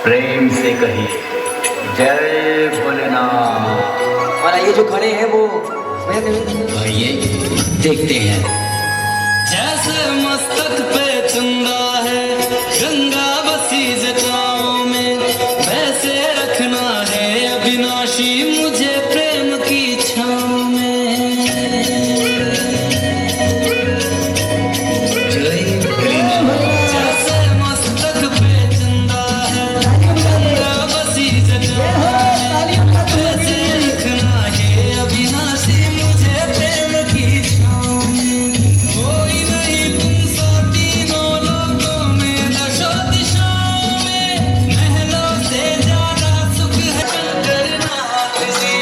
प्रेम से कहिए जय भोलेनाथ। और ये जो खड़े हैं वो आइए देखते हैं। जैसे मस्तक पे चंदा है गंगा बसी जटाओं में, वैसे रखना है अविनाशी मुझे प्रेम की छाँव में। जय भोलेनाथ। जैसे मस्तक पे चंदा है गंगा बसी जटाओं में, वैसे रखना है अविनाशी मुझे प्रेम की छाँव में। कोई नहीं तुम सा तीनों लोकों में, दशों दिशाओं में, महलों से ज्यादा सुख है शंकरनाथ जी,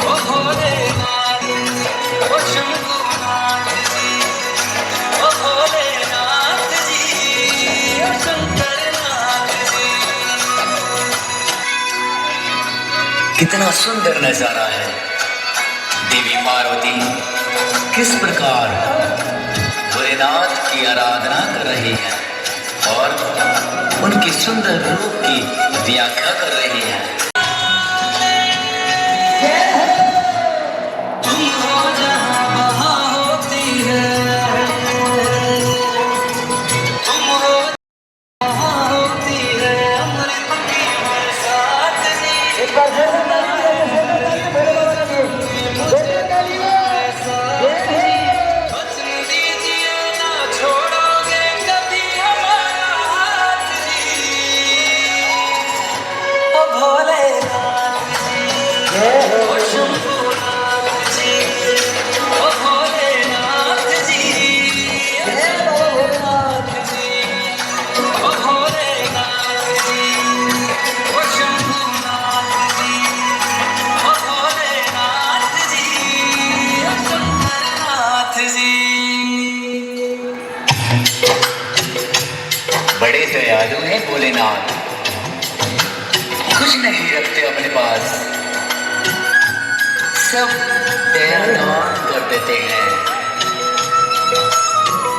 ओ भोलेनाथ, ओ शंभुनाथ जी, ओ भोलेनाथ जी, ओ शंकरनाथ जी। कितना सुंदर नजारा है। देवी पार्वती किस प्रकार भोलेनाथ की आराधना कर रही हैं और उनके सुंदर रूप की व्याख्या कर रही हैं। तुम हो जहाँ वहाँ होती है, तुम हो वहाँ होती है, अमृत की बरसात जी। एक बार फिर से वचन दीजिए ना छोड़ोगे कभी हमारा हाथ जी, ओ भोलेनाथ जी, ओ शंभुनाथ जी, ओ भोलेनाथ जी, ओ शंभुनाथ जी, ओ भोलेनाथ जी, ओ शंभुनाथ जी, ओ भोलेनाथ जी, ओ शंकरनाथ जी। बड़े दयालु हैं भोलेनाथ, कुछ नहीं रखते अपने पास, सब दयादान कर देते हैं।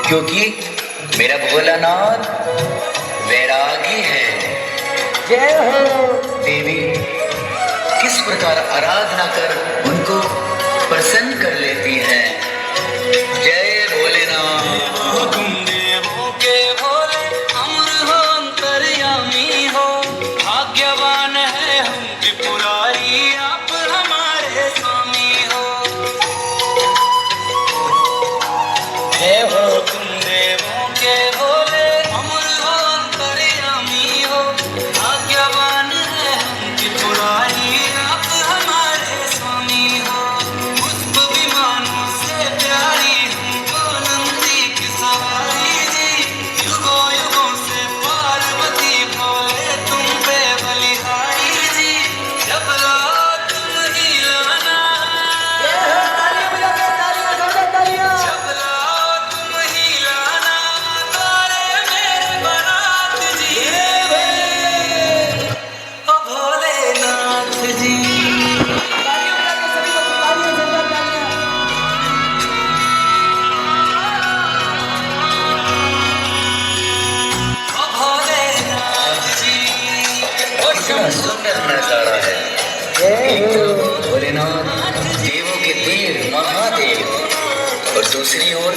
क्योंकि मेरा भोलानाथ वैरागी है। जय हो। देवी किस प्रकार आराधना कर उनको प्रसन्न कर लेती है। जय भोलेनाथ। तुम देवों के भोले अमर हो अंतर्यामी हो, भाग्यवान है हम त्रिपुरारी आप हमारे स्वामी हो। जय हो तुम देवों के भोले अमर हो अंतर्यामी हो, भाग्यवान है हम त्रिपुरारी आप हमारे स्वामी हो। पुष्प विमानों से प्यारी हमको नंदी की सवारी जी, युगों युगों से पार्वती भोले तुम पे बलिहारी जी। जब लाओ तुम ही लाना, जब लाओ तुम ही लाना तारे मेरे बारात जी, ओ भोलेनाथ जी। ओ भोलेनाथ जी, ओ कितना सुंदर नजारा है। एक तो भोलेनाथ देवों के देव महादेव और दूसरी ओर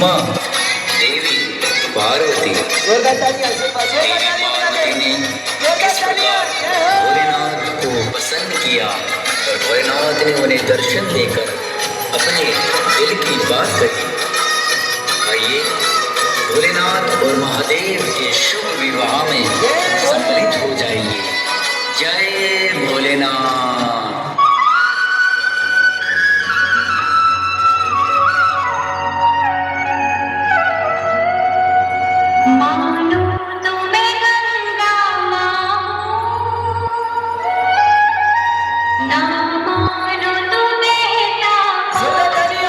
माँ देवी पार्वती। देवी पार्वती ने किस प्रकार भोलेनाथ को पसंद किया और भोलेनाथ ने उन्हें दर्शन देकर अपने दिल की बात कही। आइए भोलेनाथ और महादेव के शुभ विवाह में सम्मिलित हो जाइए। जय भोलेनाथ। मानो तुम्हें गंगा माँ, ना मानो तुम्हें तापसी,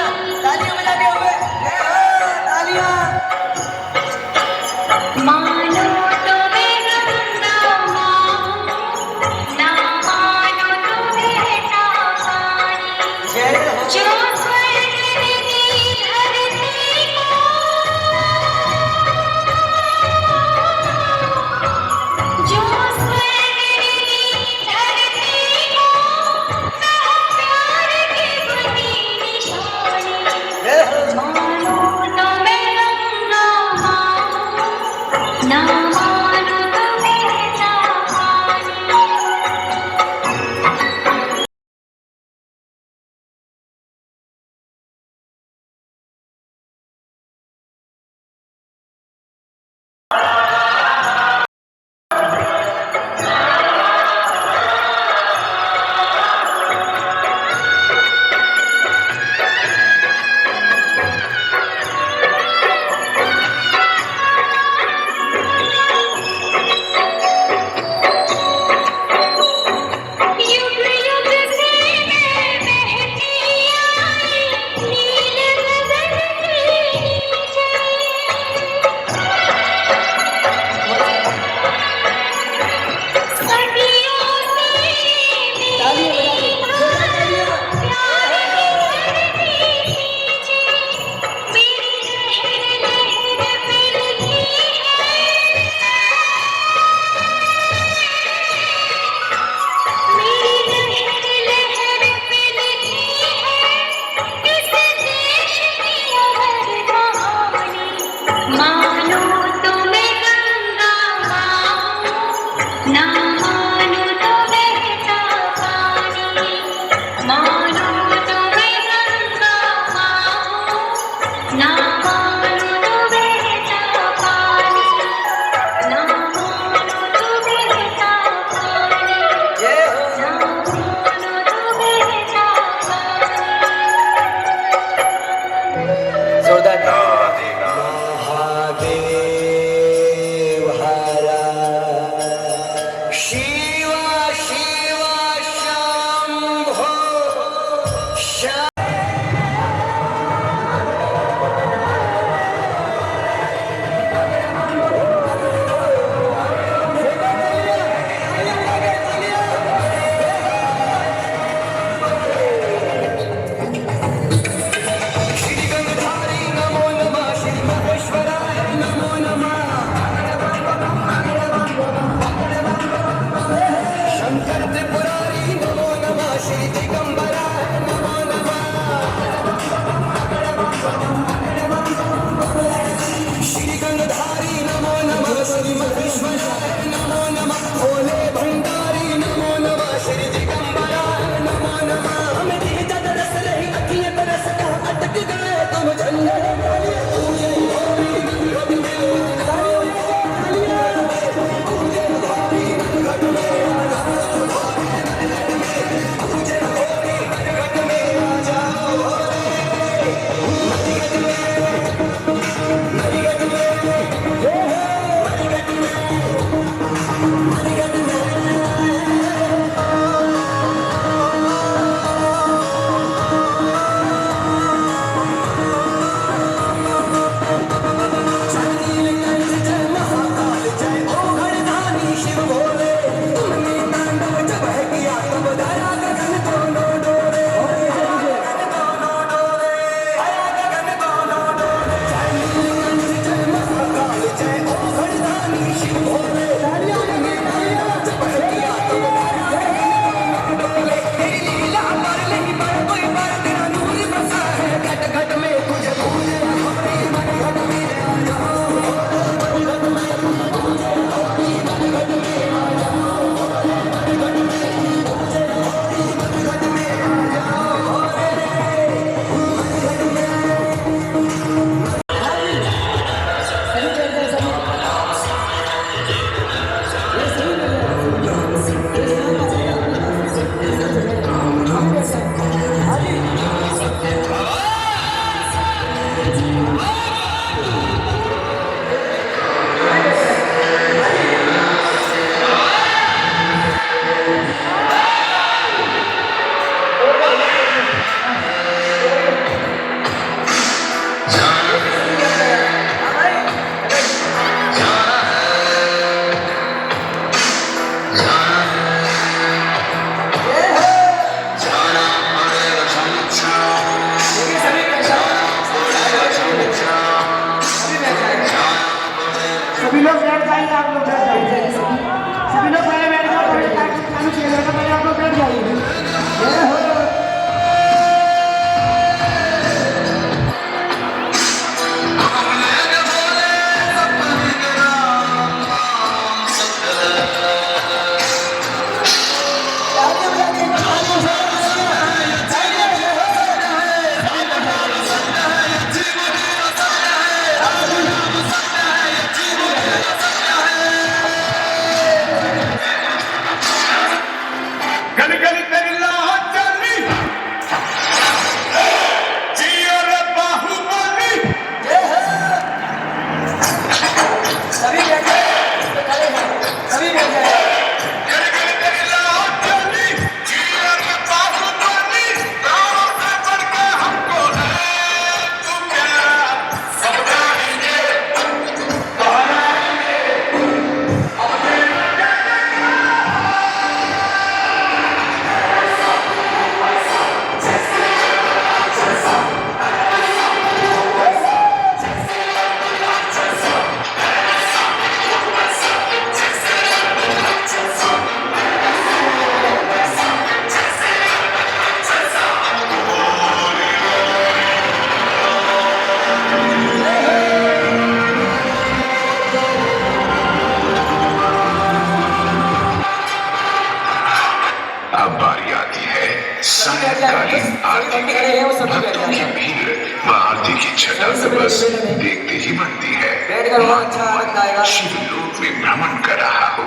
से मेरे बस खेल में देखते ही बनती है। बैठकर बहुत अच्छा आनंद आएगा। शिवलोक में भ्रमण कर रहा हो,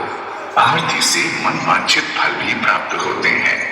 आरती से मनवांछित फल भी प्राप्त होते हैं।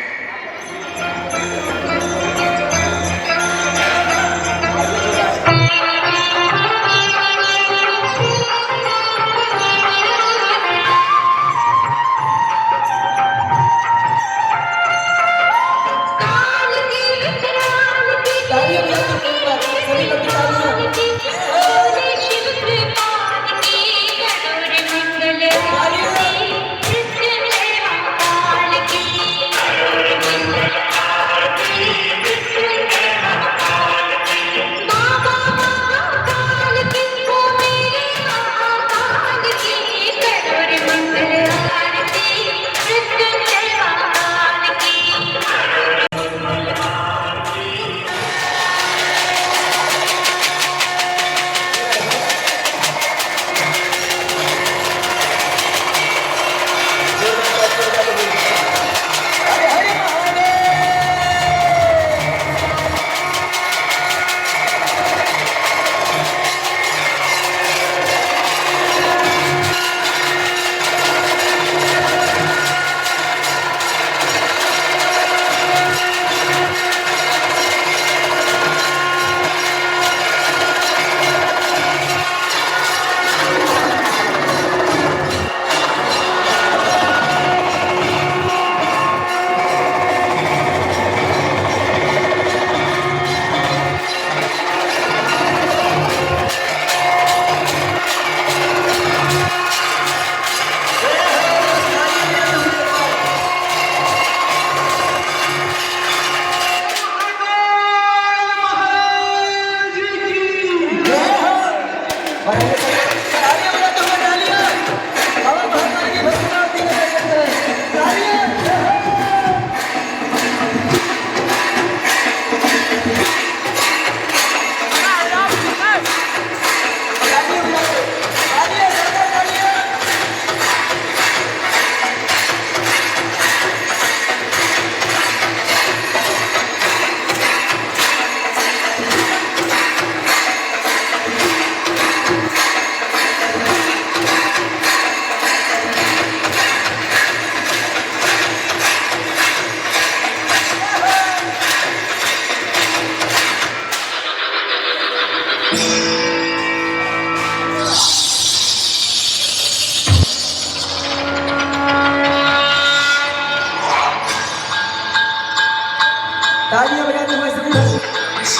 तालियां बजाते हुए सभी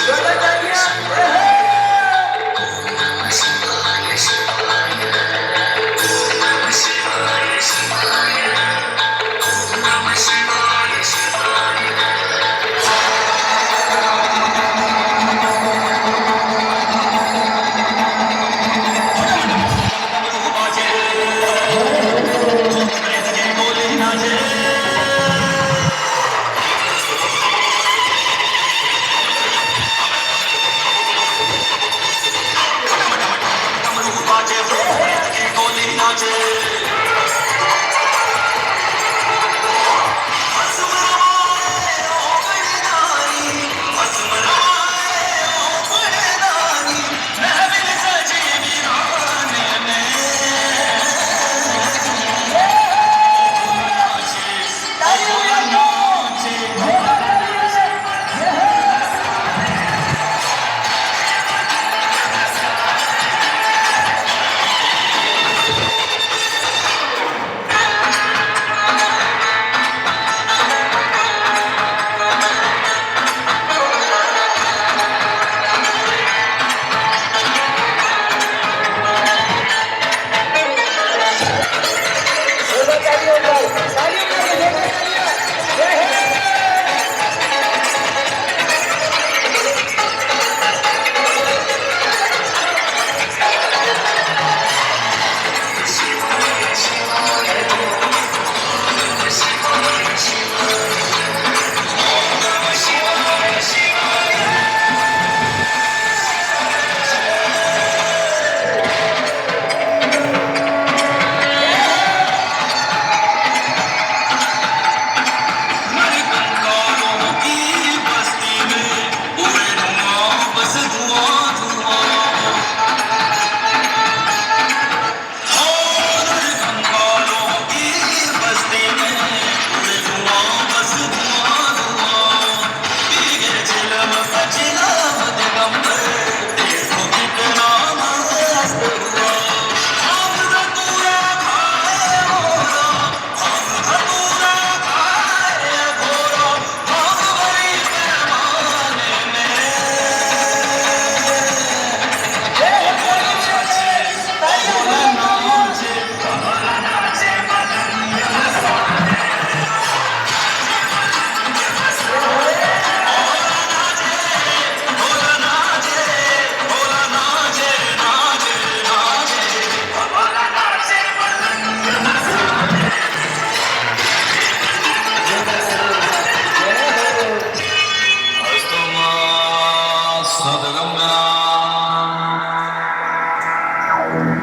जोरदार तालियां। गम्या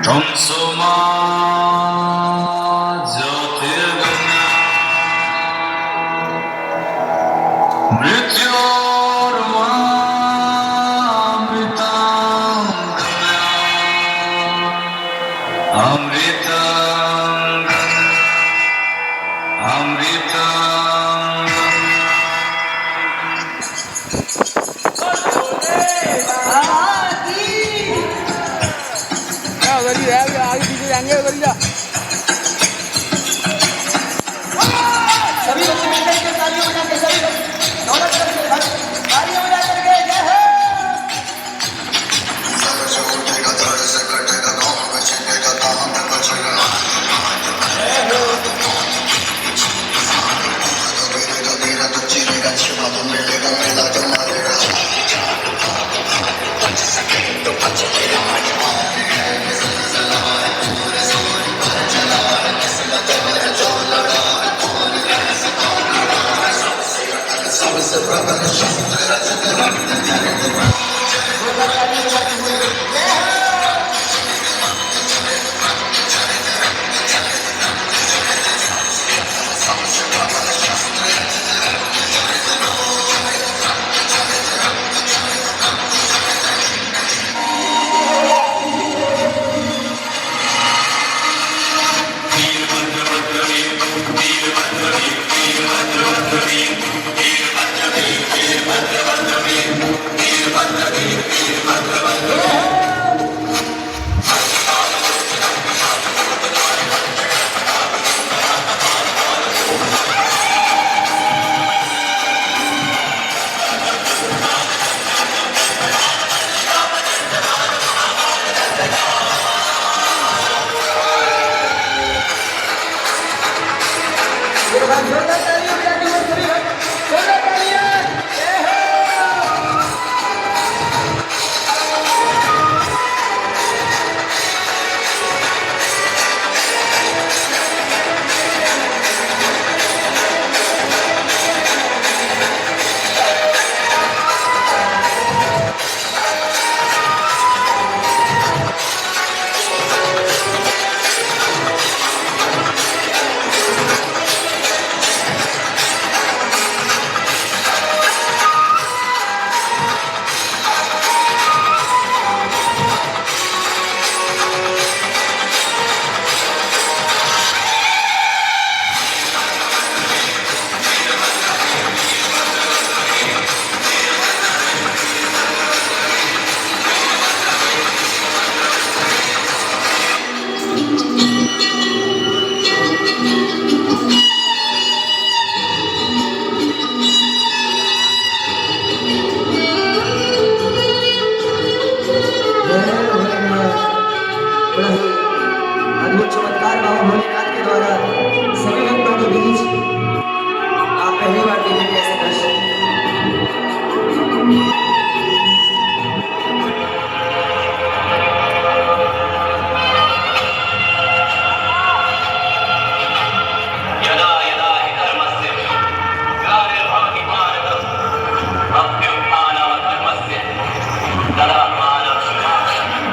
त्वमसो मा ज्योतिर्गम्या मृत्योर्मामृतं गम्या अमृतं अमृतं सभी बच्चे मिलकर के तालियां बजा के सभी दौलत करके तालियां बजा करके जय हो। अद्भुत चमत्कार बाबा भोलेनाथ के द्वारा सभी भक्तों के बीच आप पहली बार देखेंगे ऐसा दृश्य। यदा यदा हि धर्मस्य ग्लानिर्भवति भारत अभ्युत्थानधर्मस्य तदा मानवसुधारणम्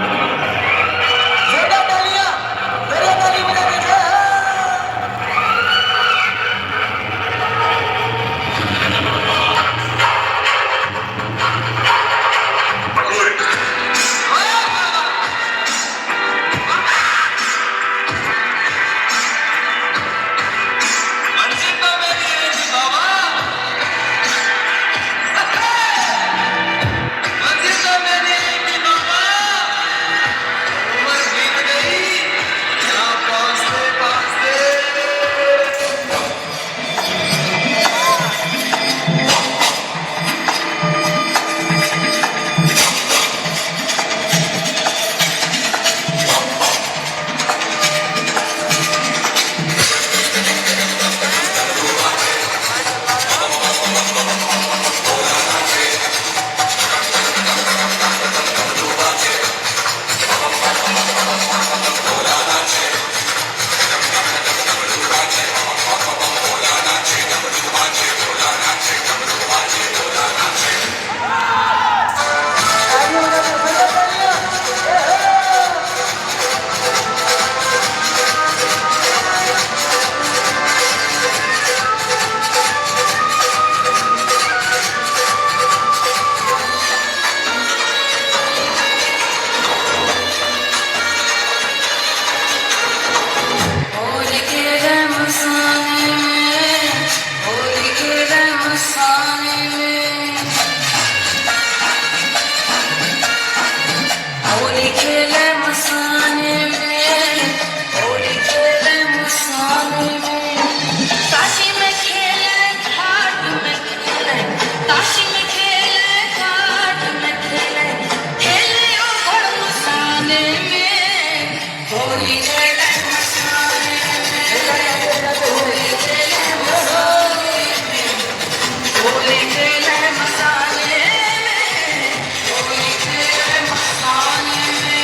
होली खेले मसाने में, होली खेले मसाने में, काशी में खेले घाट में खेले, काशी में खेले घाट में खेले, खेले और मसाने में, होली खेले मसाने में, होली खेले मसाने में, होली खेले मसाने में, होली खेले मसाने में।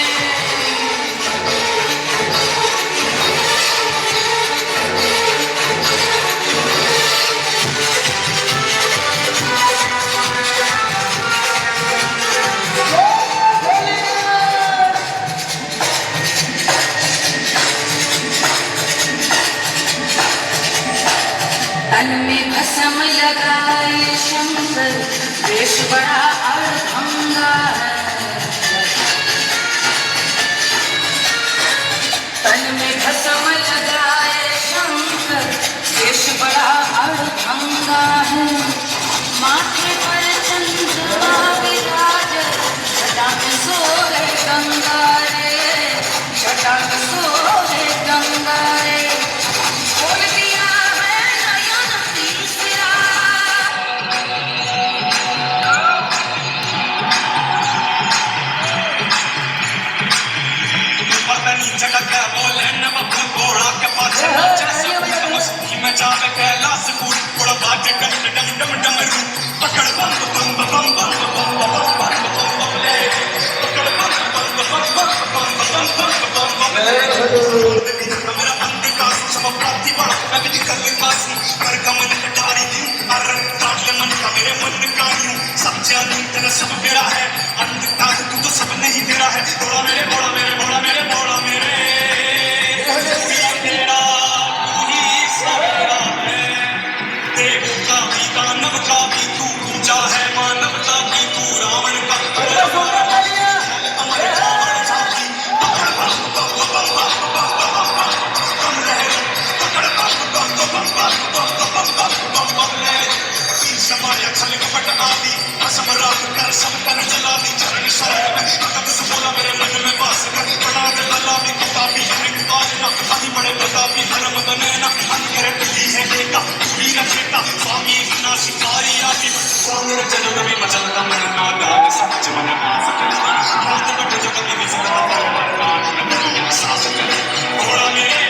तन में भस्म लगाए शंकर, वेश बड़ा अड़भंगा है। तन में भस्म लगाए शंकर, वेश बड़ा अड़भंगा है। माथे पर चंद्रमा विराजे, जटा में सोहे गंगा रे, जटा में सोहे गंगा रे। खोल दिया है नयन तीसरा, पतनी झटक बोले न बब्बू घोड़ा के पाछे नाचे सब मस्ती में जावे कैलाश कूद थोड़ा बाजे डम डम डम डमरू पकड़ बम बम बम बम बम बम बम ले पकड़ बम बम बम बम बम बम बम ले मेरा अंधकार सब प्रतिभा अभी कल पासी कर कमल कटारी दिन अर काट ले मन का मेरे मन का यूं सब जानी तेरा सब मेरा है अंधकार तू तो सब नहीं तेरा है बोला मेरे बोला मेरे बोला मेरे बोला मेरे तेरा तू ही सवेरा है देव का भी दानव का भी तू पूजा है मानवता की तू रावण का अमर रावण जाति समाया छल कपट आदि असमराध कर सब कर जला दी चरण शरण में कदम से बोला मेरे मन में वास कर बना दे लला भी पापी है आज ना अभी बड़े प्रतापी धर्म बने ना अंधेरे पिली है देखा पूरी रचेता स्वामी विनाशिकारी आदि स्वामी जन्म में मचलता मन का दान सच मन आस करता हाथ बट जग में विसरता पर सास कर घोड़ा मेरे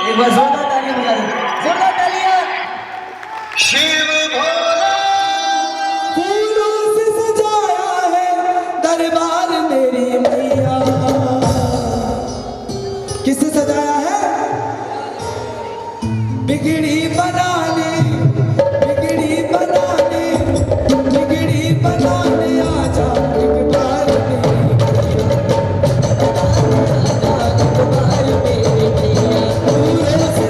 एक बार जोरदार तालियां बजा दो, जोरदार तालियां। शिव भोला फूलों से सजाया है दरबार मेरी मैया। किससे सजाया है? बिगड़ी बनाने, बिगड़ी बनाने, बिगड़ी बनाने आजा एक बार मेरी मैया। आजा एक बार मेरी मैया। फूलों से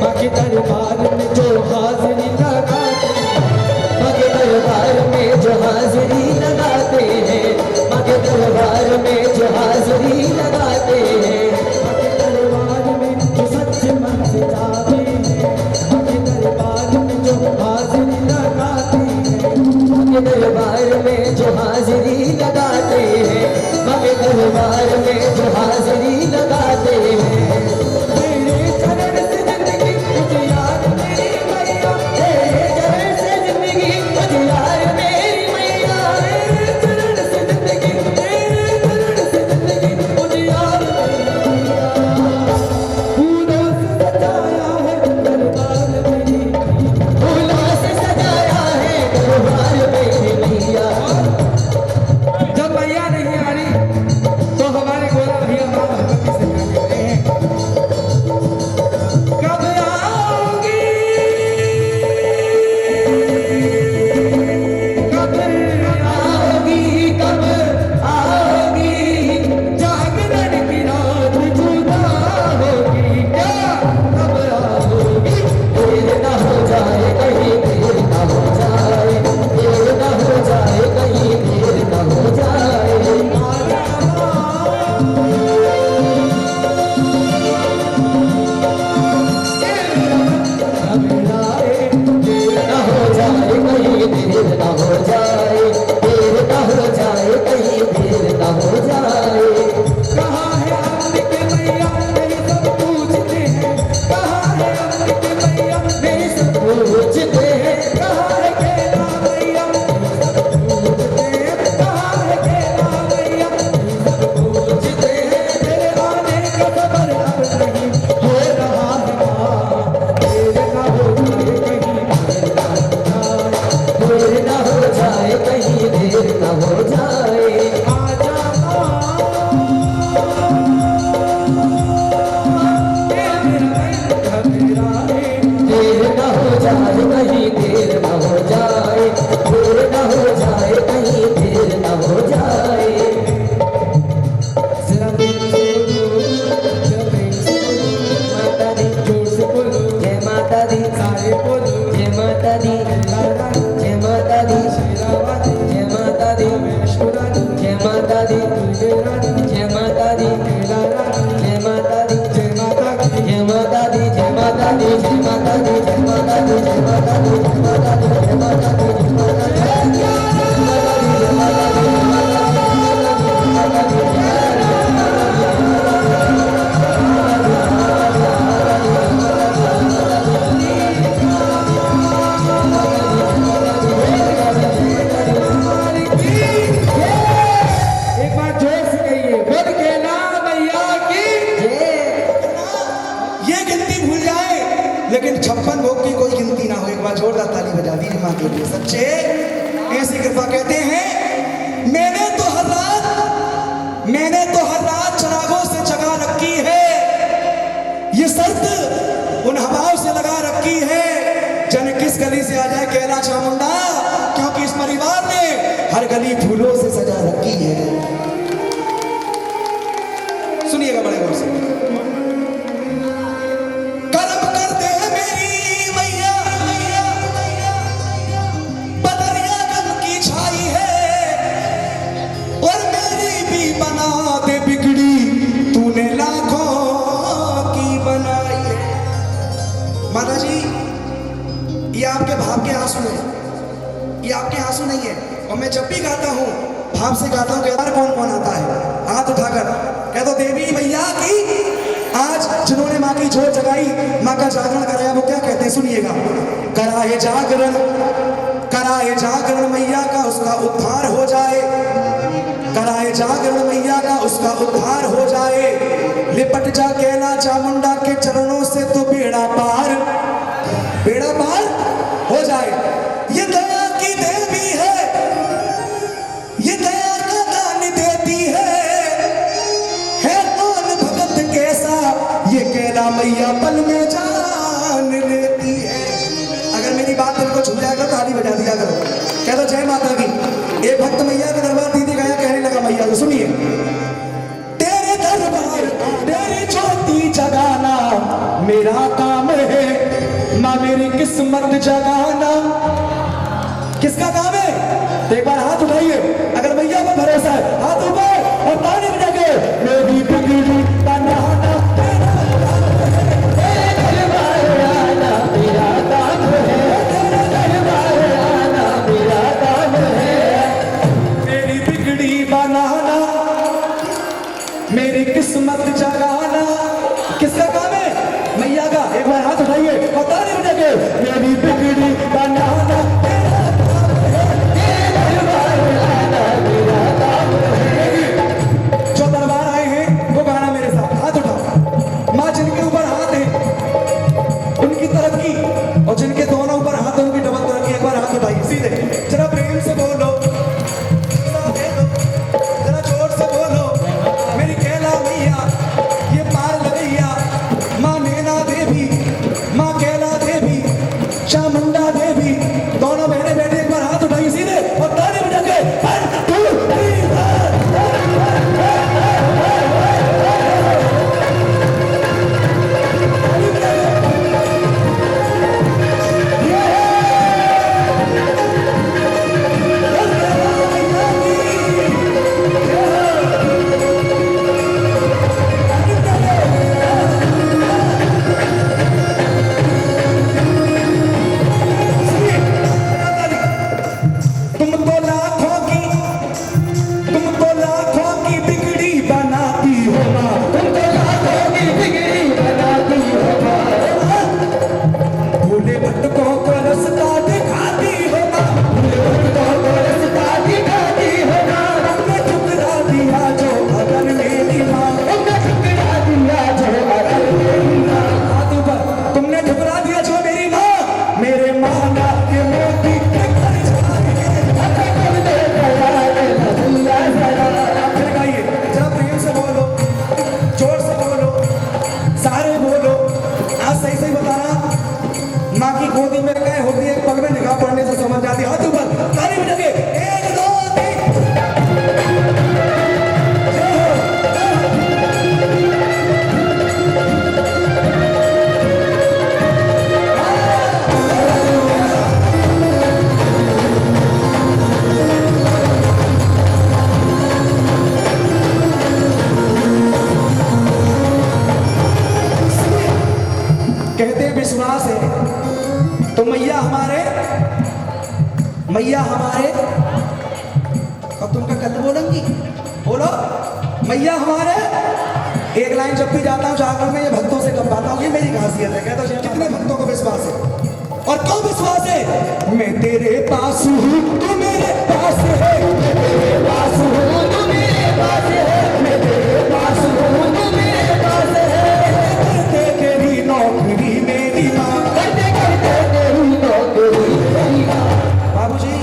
माँ के दरबार में जो हाजिरी लगाते हैं, माँ के दरबार में जो हाजिरी लगाते हैं, माँ के दरबार में जो हाजिरी लगाते हैं, माँ के दरबार में जो सच्चे मन से जाते हैं, माँ के दरबार में जो हाजिरी लगाते हैं, माँ के दरबार में जो हाजिरी लगाते हैं, माँ के दरबार में जो हाजिरी लगाते हैं। तेरे चरण से जिंदगी उजियार मेरी मैया, तेरे चरण से जिंदगी उजियार मेरी मैया, तेरे चरण से जिंदगी उजियार मेरी मैया। फूलों से सजाया है दरबार मेरी, फूलों से सजाया है दरबार मेरी मैया। जब मैया नहीं आ रही तो हमारे गोरा भैया माँ भगवती से क्या कहते हैं, कब आओगी, कब आओगी, कब आओगी, जागरण की रात जुदा होगी क्या, कब आओगी, देर न हो जाए कहीं, देर न हो जाए, देर न हो जाए कहीं, देर न हो जाए। देर न हो जाए कहीं, देर न हो जाए, देर न हो जाए कहीं, देर न हो जाए। कहाँ है अम्बिके मैया मेरी सब पूछते हैं, कहाँ है अम्बिके मैया मेरी सब पूछते हैं, कहाँ है कैला मैया मेरी सब पूछते हैं, कहाँ है कैला मैया मेरी सब पूछते हैं। तेरे आने का खबर अब नहीं हो रहा है माँ, देर न हो जाए कहीं, देर न हो जाए कहीं, देर न हो जाए। आजा माँ, देर न हो जाए कहीं, देर न हो जाए, देर न हो जाए कहीं, देर न हो जाए। जरा प्रेम से बोलो, जरा प्रेम से बोलो, माता दी जोर से बोलो, जय माता दी, सारे बोलो, जय माता दी, जय माता दी, जय माता दी, जय माता दी, जय माता दी, जय माता दी, जय माता दी, जय माता दी, जय माता दी, जय माता दी, जय माता दी, जय माता दी, जय माता दी, जय माता दी, जय माता एक बार जोर से कहिए, बोल के नाम मैया की जय। ये गिनती भूल जाए लेकिन 56 भोग की कोई गिनती ना हो। एक बार जोरदार ताली बजा दीजिए माँ के लिए। सच्चे ऐसी कृपा। कहते हैं मैंने तो हर रात चरागों से जगा रखी है, ये शर्त उन हवाओं से लगा रखी है, जन किस गली से आ जाए कैला चामुंडा, क्योंकि इस परिवार ने हर गली फूलों से सजा रखी है। सुनिएगा बड़े गौर से। कर्म करते हैं मेरी मैया, बदरिया गम की छाई है, और मेरी भी बना दे बिगड़ी, तूने लाखों की बनाई है। माता जी ये आपके भाव के आंसू हैं, ये आपके आंसू नहीं है। और मैं जब भी गाता हूँ भाव से गाता हूँ। कहता कौन कौन आता है हाथ उठाकर, कह दो देवी मैया की। आज जिन्होंने माँ की जोत जगाई, माँ का जागरण कराया, वो क्या कहते हैं सुनिएगा। कराए जागरण मैया का उसका उद्धार हो जाए, कराए जागरण मैया का उसका उद्धार हो जाए, लिपट जा कैला चामुंडा के चरणों से तो बेड़ा पार हो जाए। ये दया की देवी है, ये दया का दान देती है कौन भगत कैसा, ये कैला मैया पल में जान लेती है। अगर मेरी बात दिल को छू जाए तो ताली बजा दिया करो, कह दो जय माता की। एक भक्त मैया के दरबार दीदी गया, कहने लगा मैया को सुनिए, तेरे दरबार तेरी ज्योति जगाना मेरा काम है माँ मेरी किस्मत जगाना। किसका काम है? तो एक बार हाथ उठाइए अगर मैया पर भरोसा है, हाथ ऊपर और ताली बजाके मेरी बिगड़ी बनाना। मेरा काम है, दरबार आना मेरा काम है। मेरी बिगड़ी बनाना, मेरी किस्मत जगाना। किसका काम है? मैया का। एक बार हाथ उठाइए और ताली बजाके मेरी बिगड़ी बनाना। जो दरबार आए हैं वो गाना मेरे साथ हाथ उठाओ। माँ जिनके ऊपर हाथ है उनकी तरक्की, और जिनके दोनों ऊपर हाथ है उनकी डबल तरक्की। एक बार हाथ उठाइए सीधे, जरा प्रेम से बोलो, जरा जोर से बोलो। मेरी कैला मैया ये पार लगैया, माँ नैना देवी, माँ कैला देवी, चामुंडा देवी, दोनों बहने बैठे एक बार हाथ उठाइए सीधे और ताली बजा के 1 2 3 तुम तो लाखों की बिगड़ी बनाती हो माँ। तुम तो लाखों की बिगड़ी बनाती हो माँ। भोले भटकों को रास्ता दिखाती हो माँ। भटकों को रास्ता दिखाती हो माँ। तुमने ठुकरा दिया जो अगन मेरी माँ। तुमने ठुकरा दिया जो अगन मेरी माँ। हाथ ऊपर। तुमने ठुकरा दिया जो मेरी माँ। मेरे माना के मोती के घर जाए। तुमने करार भैया जरा। फिर गाइए, जरा प्रेम से बोलो, जोर से बोलो, सारे बोलो। आज सही सही बताना, माँ की गोदी में क्या होती है? पग में निगाह पड़ने से समझ जाती है। हाथ ऊपर, ताली बजाके 1 2 3। कहते विश्वास है तो मैया हमारे, मैया हमारे। अब तुमका कल बोलेंगी, बोलो मैया हमारे। एक लाइन जब भी जाता हूँ जाकर मैं ये भक्तों से कब पाता हूँ, ये मेरी खासियत है। कहता हूँ कितने भक्तों को विश्वास है, और क्यों विश्वास है? मैं तेरे पास हूँ तू मेरे पास है, मैं तेरे पास हूँ तू मेरे पास है, मैं तेरे पास हूँ तू मेरे पास है। करते तेरी नौकरी मेरी माँ, करते करते तेरी नौकरी मेरी माँ। बाबूजी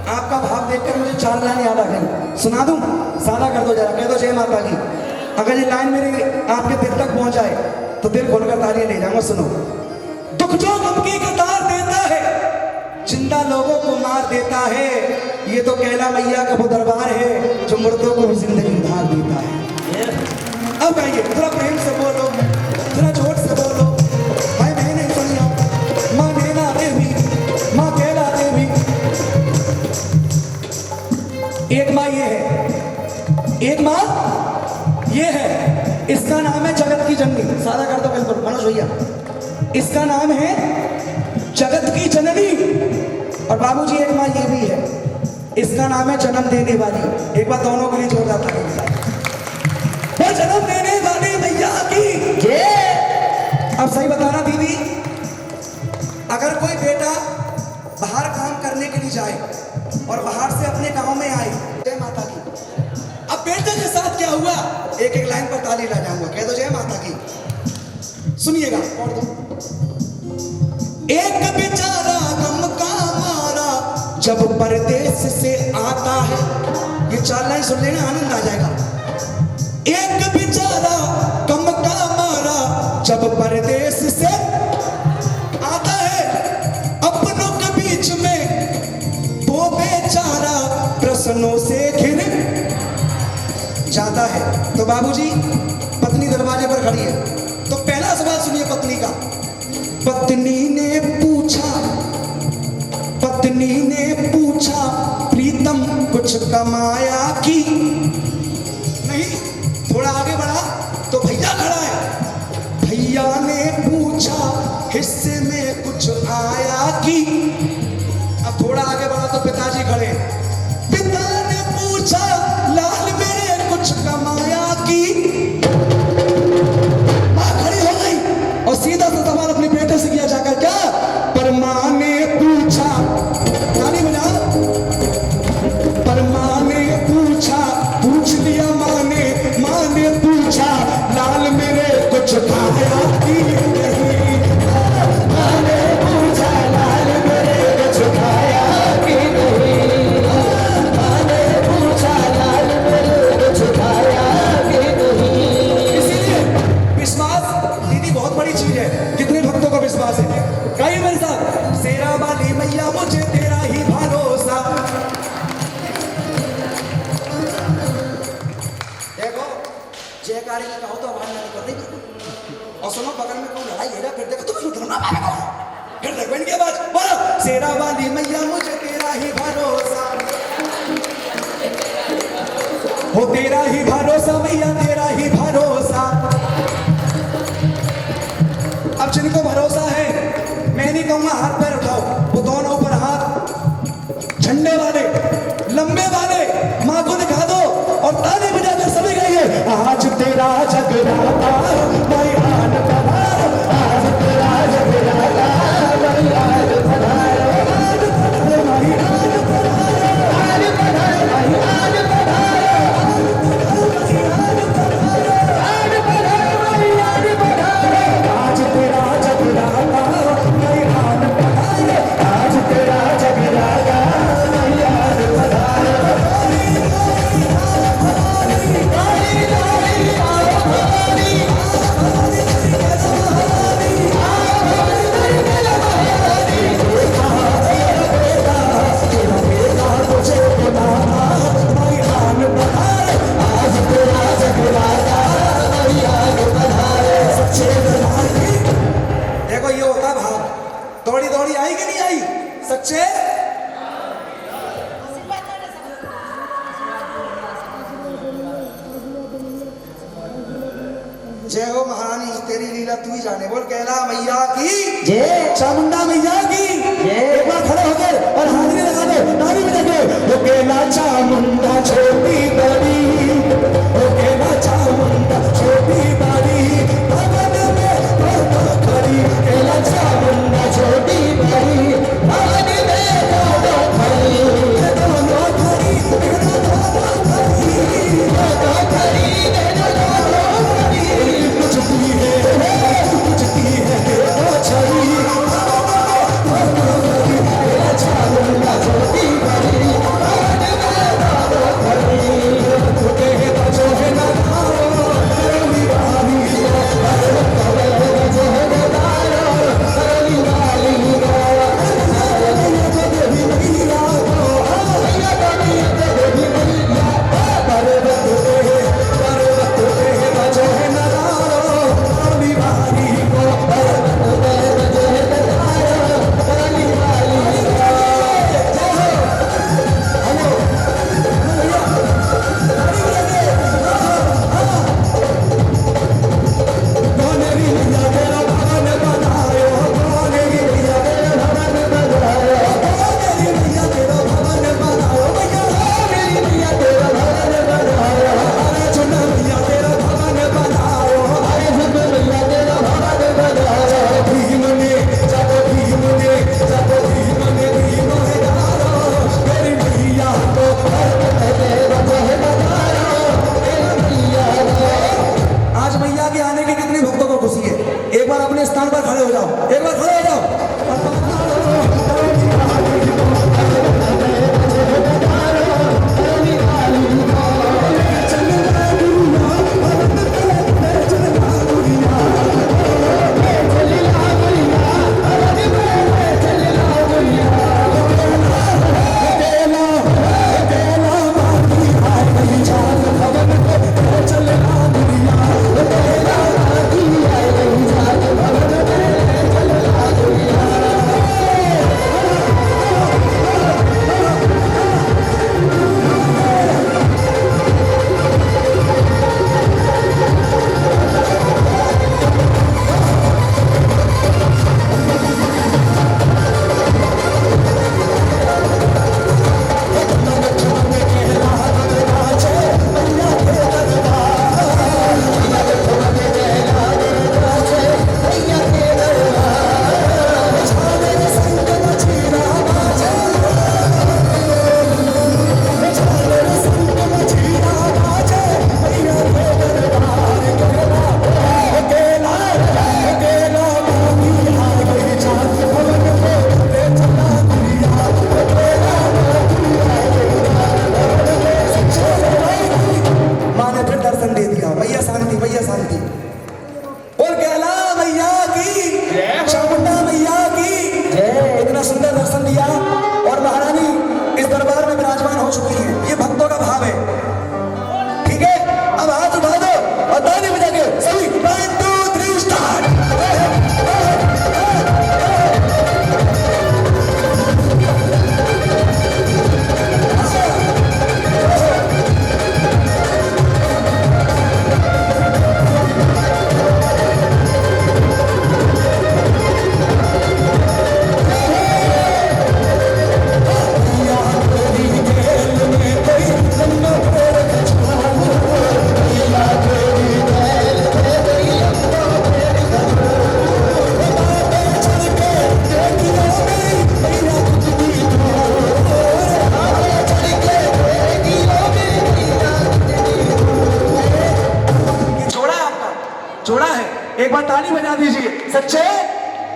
आपका भाव देखकर मुझे 4 लाइन याद आ गई, सुना दूं? सादा कर दो जरा, कह दो जय माता की। अगर ये लाइन मेरी आपके दिल तक पहुंच जाए तो दिल खोलकर तालियां ले जाऊंगा। सुनो। दुख जो गम की कतार देता है, जिंदा लोगों को मार देता है, ये तो कैला मैया का वो दरबार है जो मुर्दों को भी जिंदगी उधार देता है। अब आइए, थोड़ा प्रेम से बोलो, थोड़ा जोर से बोलो। भाई बहने सुनिए, माँ नैना देवी, माँ कैला देवी। एक माँ ये है, एक माँ ये है, इसका नाम है जगत की जननी। सादा कर दो बिल्कुल मनोज भैया, इसका नाम है जगत की जननी। और बाबूजी एक माँ ये भी है, इसका नाम है जन्म देने वाली। एक बार दोनों के लिए जोरदार ताली बजाएं। वो जन्म देने वाली मैया की जय। अब सही बताना दीदी, अगर कोई बेटा बाहर काम करने के लिए जाए और बाहर से अपने गांव में आए, जय माता की। अब बेटे के साथ क्या हुआ, एक एक लाइन पर ताली ला जाऊंगा, कह दो जय माता की। सुनिएगा और दो। एक बेचारा गम का मारा जब परदेश से आता है, ये 4 लाइन सुन लेना, आनंद आ जाएगा। एक बेचारा गम का मारा जब परदेश से आता है, अपनों के बीच में वो बेचारा प्रश्नों से घिर जाता है। तो बाबूजी पत्नी दरवाजे पर खड़ी है, तो पहला सवाल सुनिए पत्नी का। पत्नी ने पूछा प्रीतम कुछ कमाया कि नहीं। थोड़ा आगे बढ़ा तो भैया खड़ा है। भैया ने पूछा हिस्से में कुछ आया कि। अब थोड़ा आगे बढ़ा तो पिताजी खड़े। पिता ने पूछा लाल मेरे कुछ कमाया कि। मां खड़ी हो गई और सीधा सा सवाल अपने बेटे से किया जाकर, क्या? पर मां ने पूछा, ताली बजा। पर मां ने पूछा, पूछ लिया मां ने पूछा लाल मेरे कुछ खाया कि नहीं। मां ने पूछा लाल मेरे कुछ खाया कि नहीं। मां ने पूछा लाल मेरे कुछ खाया कि नहीं। इसीलिए विश्वास दीदी बहुत बड़ी चीज है। कितने भक्तों का विश्वास है? कई मेरे साथ, शेरा वाली मैया मुझे तेरा ही भरोसा। देखो जयकारी की कहो तो आवाज नहीं कर देगी। और सुनो बगल में कोई लड़ाई है ना, फिर देखो तुम सुनो ना, फिर देखो इनकी आवाज बोलो। शेरा वाली मैया मुझे तेरा ही भरोसा, हो तेरा ही भरोसा मैया तेरा ही भरोसा। अब जिनको भरोसा है, मैं नहीं कहूंगा हाथ पैर उठाओ, वो दोनों ऊपर हाथ, झंडे वाले लंबे वाले, मां को दिखा दो और ताली बजाकर सभी गाइए। आज तेरा जगराता मैयान पधारो, आज तेरा जगराता मैयान पधारो, आज पधारो मैयान पधारो, आज पधारो मैयान पधारो, आज पधारो मैयान पधारो। आज तेरा जगराता मैयान पधारो, आज तेरा जगराता मैयान पधारो। देखो ये होता भाव, दौड़ी दौड़ी आई कि नहीं आई? सच्चे जय हो महारानी, तेरी लीला तू ही जाने। बोल कैला मैया की जय, चामुंडा मैया की जय। एक बार खड़े हो गए और हाजिरी लगा दो, ताली बजा के। वो कैला चामुंडा छोटी बड़ी, वो कैला चामुंडा छोटी बड़ी, भवन में दोनों खड़ी। कैला चामुंडा छोटी बड़ी, भवन में दोनों खड़ी, दोनों खड़ी, दोनों खड़ी, दोनों खड़ी, दोनों खड़ी। कुछती है वो छड़ी, चामुंडा छोटी बड़ी, भवन में दोनों खड़ी। बचो है ना धारो, करली वाली हो, बचो है ना धारो, करली वाली हो। देवी मैया को, मैया देवी मैया, पर्वत पे बचो है ना धारो, करली वाली हो, पर्वत पे बचो है ना धारो, करली वाली हो। हेलो भैया, ताली बजा कौनेरी मैया तेरा भवन बनायो, कौनेरी मैया तेरा भवन बनायो, कौनेरी मैया तेरा भवन बनायो, मैया मेरी मैया तेरा भवन बनायो। अरे चुन मैया तेरा भवन बनायो, अरे चुन मैया तेरा भवन बनायो। भीम ने जाको भीम ने जाको भीम ने भीम है डारो, मेरी मैया को पर्वत पे बचो है बनायो, मेरी मैया को। आज मैया के आने की कितने भक्तों को खुशी है? एक बार अपने स्थान पर खड़े हो जाओ, एक बार खड़े हो जाओ। चल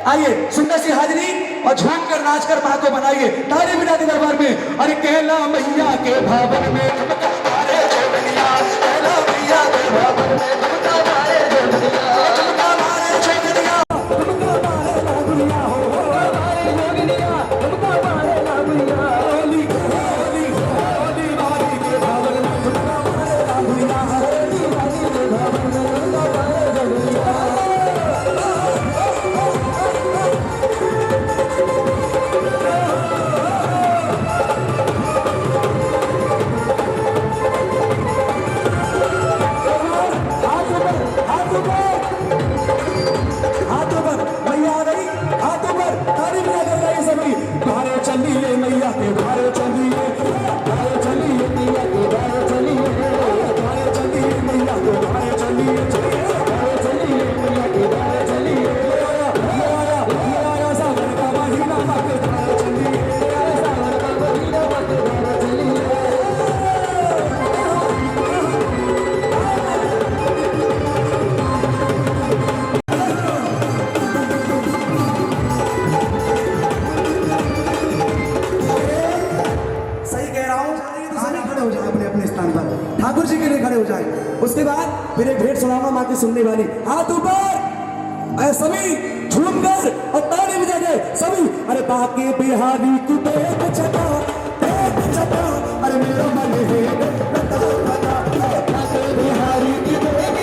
आइए सुंदर सी हाजिरी और झूम कर नाच कर माँ को बनाइए ताली बजाते दरबार में। अरे कहला मैया के भावन में ठुमका मारे जोगनिया, कहला मैया के भावन में ठुमका मारे जोगनिया, ठुमका मारे जोगनिया, ठुमका मारे लागुनिया, हो मारे जोगनिया, ठुमका मारे लागुनिया, होली होली होली वाली के भावन में ठुमका मारे लागुनिया, होली वाली के भावन में ठुमका मारे जोगनिया। हाथों पर मैया आ गई, हाथों पर ताली बजा कर गई सभी। बाहर चलिए मैया के बाहर चलिए, बाहर चलिए मैया के बाहर चलिए, बाहर चलिए मैया के बाहर चलिए, बाहर चलिए मैया के बाहर चलिए। आया सावन का महीना के बाहर चलिए, आया सावन का महीना के बाहर चलिए। सही कह रहा हूँ, तो सभी खड़े हो जाए अपने अपने स्थान पर, ठाकुर जी के लिए खड़े हो जाए। उसके बाद फिर एक भेंट सुनाऊंगा माँ की सुनने वाली। हाथ ऊपर सभी झूम कर और ताली बजा के सभी। अरे बाके बिहारी तू देख चटा, अरे मेरा मन है बता बता, बाके बिहारी तू देख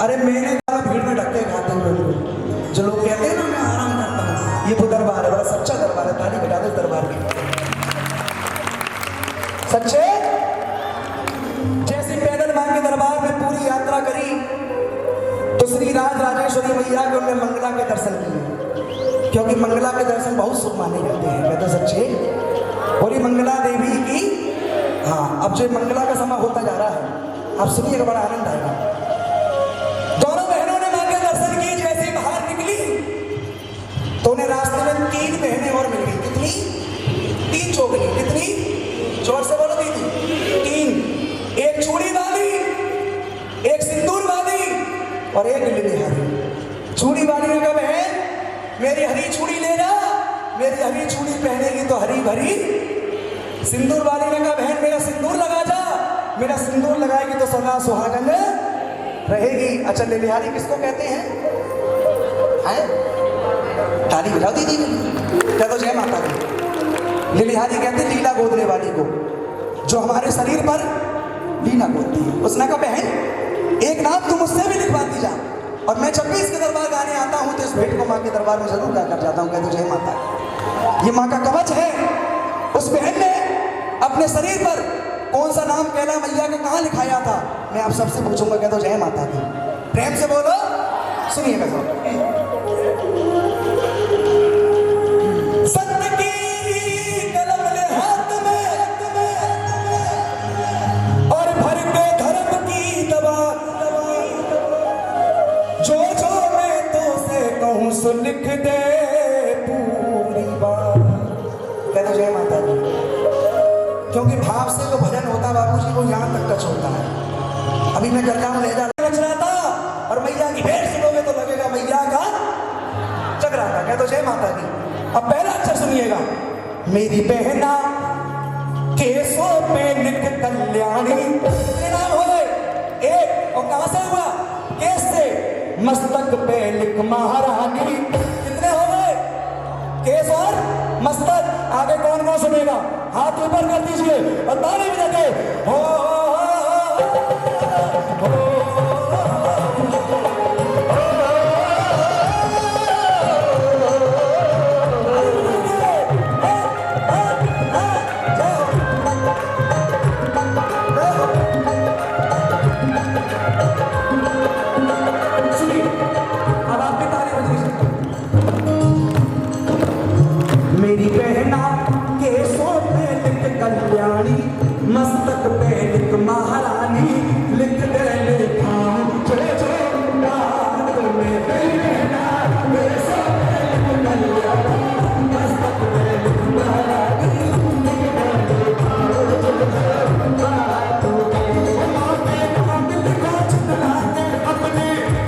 अरे मैंने कहा भीड़ में ढक्के खाते हुए उनको। जो लोग कहते हैं ना मैं आराम करता हूँ, ये वो दरबार है, बड़ा सच्चा दरबार है। ताली बजा दो दरबार की। सच्चे जैसे पैदल मां के दरबार में पूरी यात्रा करी तो श्री राज राजेश्वरी मैया के उन्होंने मंगला के दर्शन किए, क्योंकि मंगला के दर्शन बहुत शुभ माने जाते हैं। कहते सच्चे और ये मंगला देवी की। हाँ, अब जो मंगला का समय होता जा रहा है, आप सुनिएगा, बड़ा आनंद आएगा। दोनों बहनों ने मां के दर्शन किए। जैसे बाहर निकली तो उन्हें रास्ते में 3 बहनें और मिल गई। कितनी? 3 चौगनी। कितनी? जोर से बोलो दीदी। 3। एक चूड़ी वाली, एक सिंदूर वाली और एक लिलिहारी। चूड़ी वाली ने कहा बहन मेरी हरी चूड़ी ले जा, मेरी हरी चूड़ी पहनेगी तो हरी भरी। सिंदूर वाली ने कहा बहन मेरा सिंदूर लगा जा, मेरा सिंदूर लगाएगी तो सदा सुहागन रहेगी। अच्छा लिलिहारी किसको कहते हैं? ताली बजाओ दीदी, कह दो जय माता दी। लिलिहारी कहते हैं लीला गोदने वाली को, जो हमारे शरीर पर लीला गोदती है। उसने कहा बहन एक नाम तुम मुझसे भी लिखवाती जा, और मैं जब भी इसके दरबार गाने आता हूँ तो इस भेंट को माँ के दरबार में जरूर गा कर जाता हूँ। कह दो जय माता। ये माँ का कवच है। उस बहन ने अपने शरीर पर कौन सा नाम कैला मैया के कहाँ लिखाया था, मैं आप सबसे पूछूंगा। कह दो जय माता दी। प्रेम से बोलो। सुनिएगा तो सत्य की कलम ले हाथ में और भर के धर्म की दवा, जो जो मैं तो से कहूँ सो लिख दे पूरी बात। कह दो जय माता दी। क्योंकि भाव से जो भजन होता है बाबूजी वो यहाँ तक टच होता है। अभी मैं कर जाऊँ ले जा रच रहा था और मैया की भेंट सुनोगे तो लगेगा मैया का जगराता। कह दो जय माता दी। अब पहला अक्षर सुनिएगा। मेरी बहना केसों पे लिख कल्याणी। कितने नाम हो गए? एक। और कहां से हुआ? केस से। मस्तक पे लिख महारानी। कितने हो गए? केस और मस्तक। आगे कौन कौन सुनेगा? हाथ ऊपर कर दीजिए और ताली बजाते हो। मेरी बहना केसों पे लिख कल्याणी, मस्तक पे लिख महारानी। लिख दे लिखाऊं जो जो बात में बहना, केसों पे लिख कल्याणी, मस्तक पे लिख महारानी। लिख दे लिखाऊं जो जो बात में नाम लिखो चितला के अपने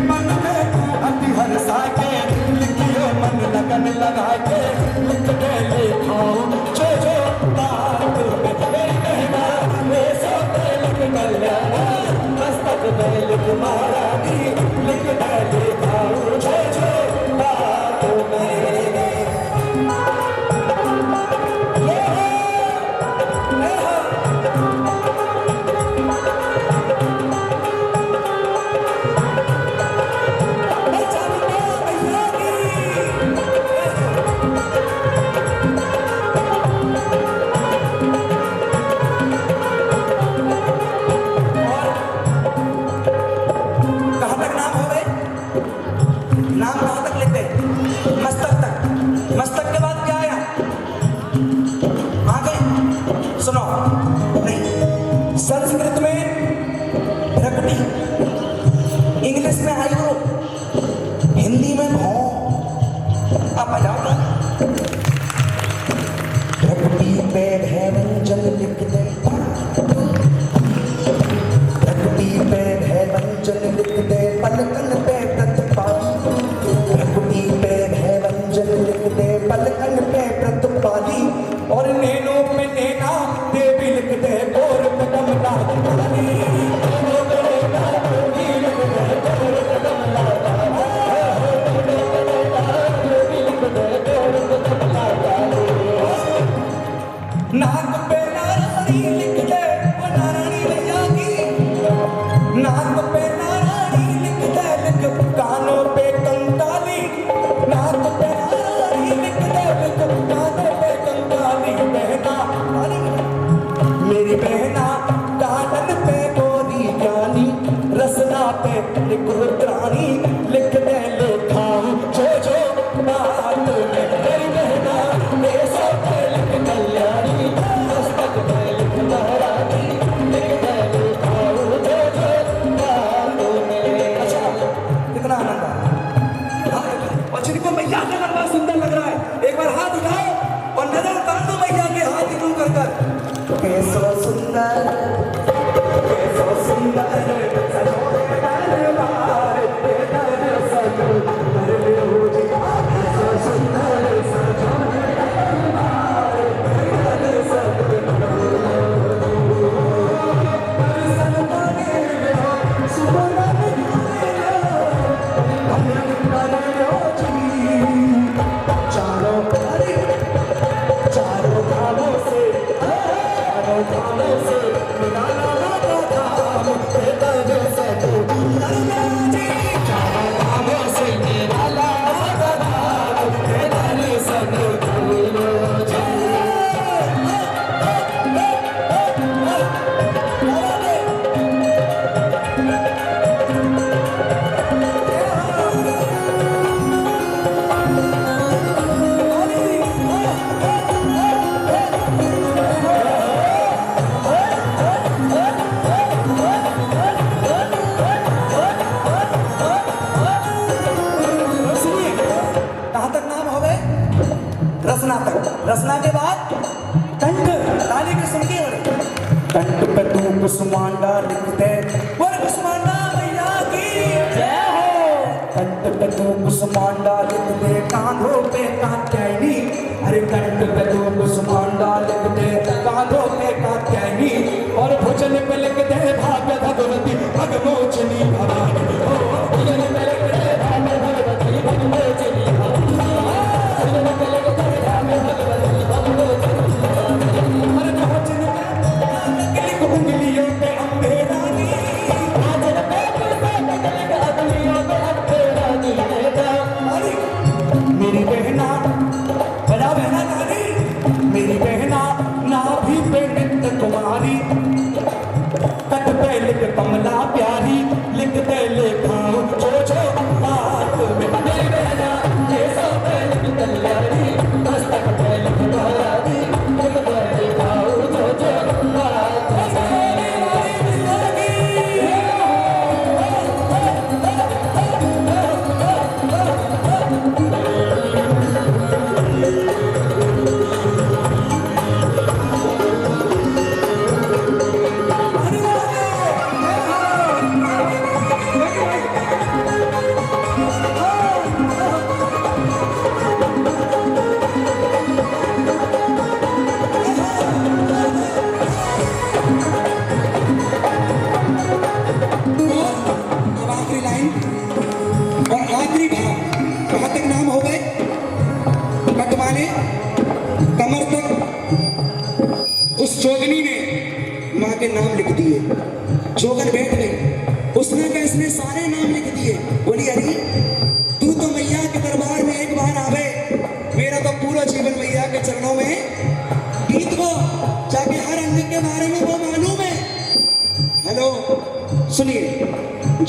मन में तू अति हर्षा के। लिखियो मन लगन लगा के। लिख दे लिखाऊं जो जो बात में बहना, केसों पे लिख कल्याणी, मस्तक पे लिख महारानी। लिख दे लिखाऊं जो जो बात में। संस्कृत में प्रकृति, इंग्लिश में आयु, हिंदी में भौ। आप बजाओ ना। प्रकृति पे है व्यंजन लिख दे, प्रकृति पे है व्यंजन लिख दे, पलकन पे प्रतिपाली। प्रकृति पे है व्यंजन लिख दे, पलकन पे प्रतिपाली। और नैनो पे नैना देवी लिख सुंदर कैसो सुंदर सजोरे दरबार के दर्शन कर लो जी कैसो सुंदर सजोरे दरबार के दर्शन कर लो दर्शन मांगे लो सुमरन गाए लो अमृत कर लो जी चारों धामों से निराला धाम के दर्शन जी चारों धामों से निराला धाम के दर्शन लो जी रसना तक रसना के बाद कंठ ताली के सुन के कंठ पे तू कुसुमांडा लिखते और कुसुमांडा मैया की जय हो कंठ पे तू कुसुमांडा लिखते कांधों पे कात्यायनी अरे कंठ पे तू कुसुमांडा लिखते कांधों पे कात्यायनी और भुजन पे लिखते भाग्य भगवती भगमोचनी भवानी ओ भुजन पे लिखते भाग्य भगवती भगमोचनी भवानी भुजन पे लिखते उंगलियों पे अम्बे रानी मेरी बहना बड़ा बहना रानी मेरी बहना नाभि पे नित्य कुमारी कट पे लिख कमला प्यारी लिखते लिखाऊं जो जो बात में मेरी बहना ये सब पे लिख कल्याणी मस्तक पे लिख बाराती लिख पे लिखाऊं जो जो बात कमर तक उस जोगनी ने माँ के नाम लिख दिए जोगन बैठ गई उसने कहा इसने सारे नाम लिख दिए बोली अरे तू तो मैया के दरबार में एक बार आवे मेरा तो पूरा जीवन मैया के चरणों में गीत को जाके हर अंग के बारे में वो मालूम है हेलो सुनिए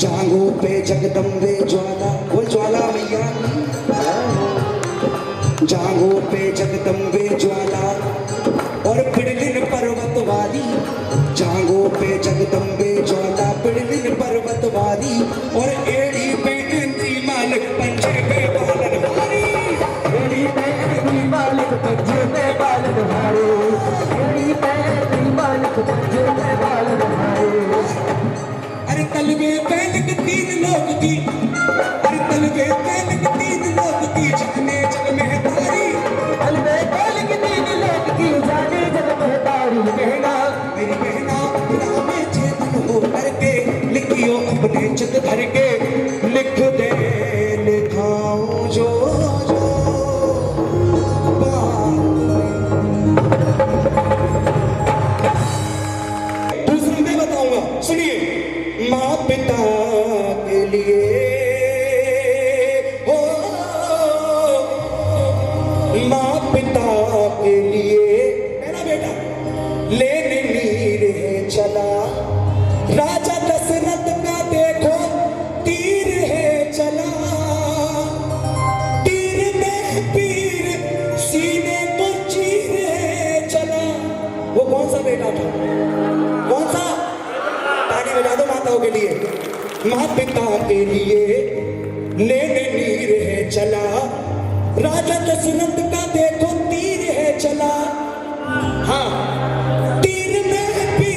जागो पे जगदम्बे ज्वाला वो ज्वाला मैया जागो पे जगदम्बे ज्वाला और पिड़लिन पर्वत वाली जागो पे जगदम्बे ज्वाला पिड़लिन पर्वत वाली और एड़ी पे इंद्री मालिक पंजे पे बालन भारी एड़ी पे इंद्री मालिक पंजे पे बालन भारी एड़ी पे इंद्री मालिक पंजे पे बालन भारी अरे तलवे पे लिख तीन लोग की अरे तलवे पे लिख तीन लोग की जाने जग में तलवे पे लिख तीन लोग की जाने जग में तारी बहना मेरी बहना राम चेतन हो करके लिखियो अपने चित धर के लिख दे लिखाऊं जो जो दूसरी मैं बताऊंगा सुनिए माँ पिता के लिए हो माँ पिता के लिए मेरा बेटा लेने नीर है चला राजा दशरथ का देखो तीर है चला तीर में पीर सीने को चीर है चला वो कौन सा बेटा था कौन सा ताली बजा दो माताओं के लिए माँ पिता के लिए लेने नीर है चला राजा दशरथ का देखो तीर है चला हाँ तीर में भी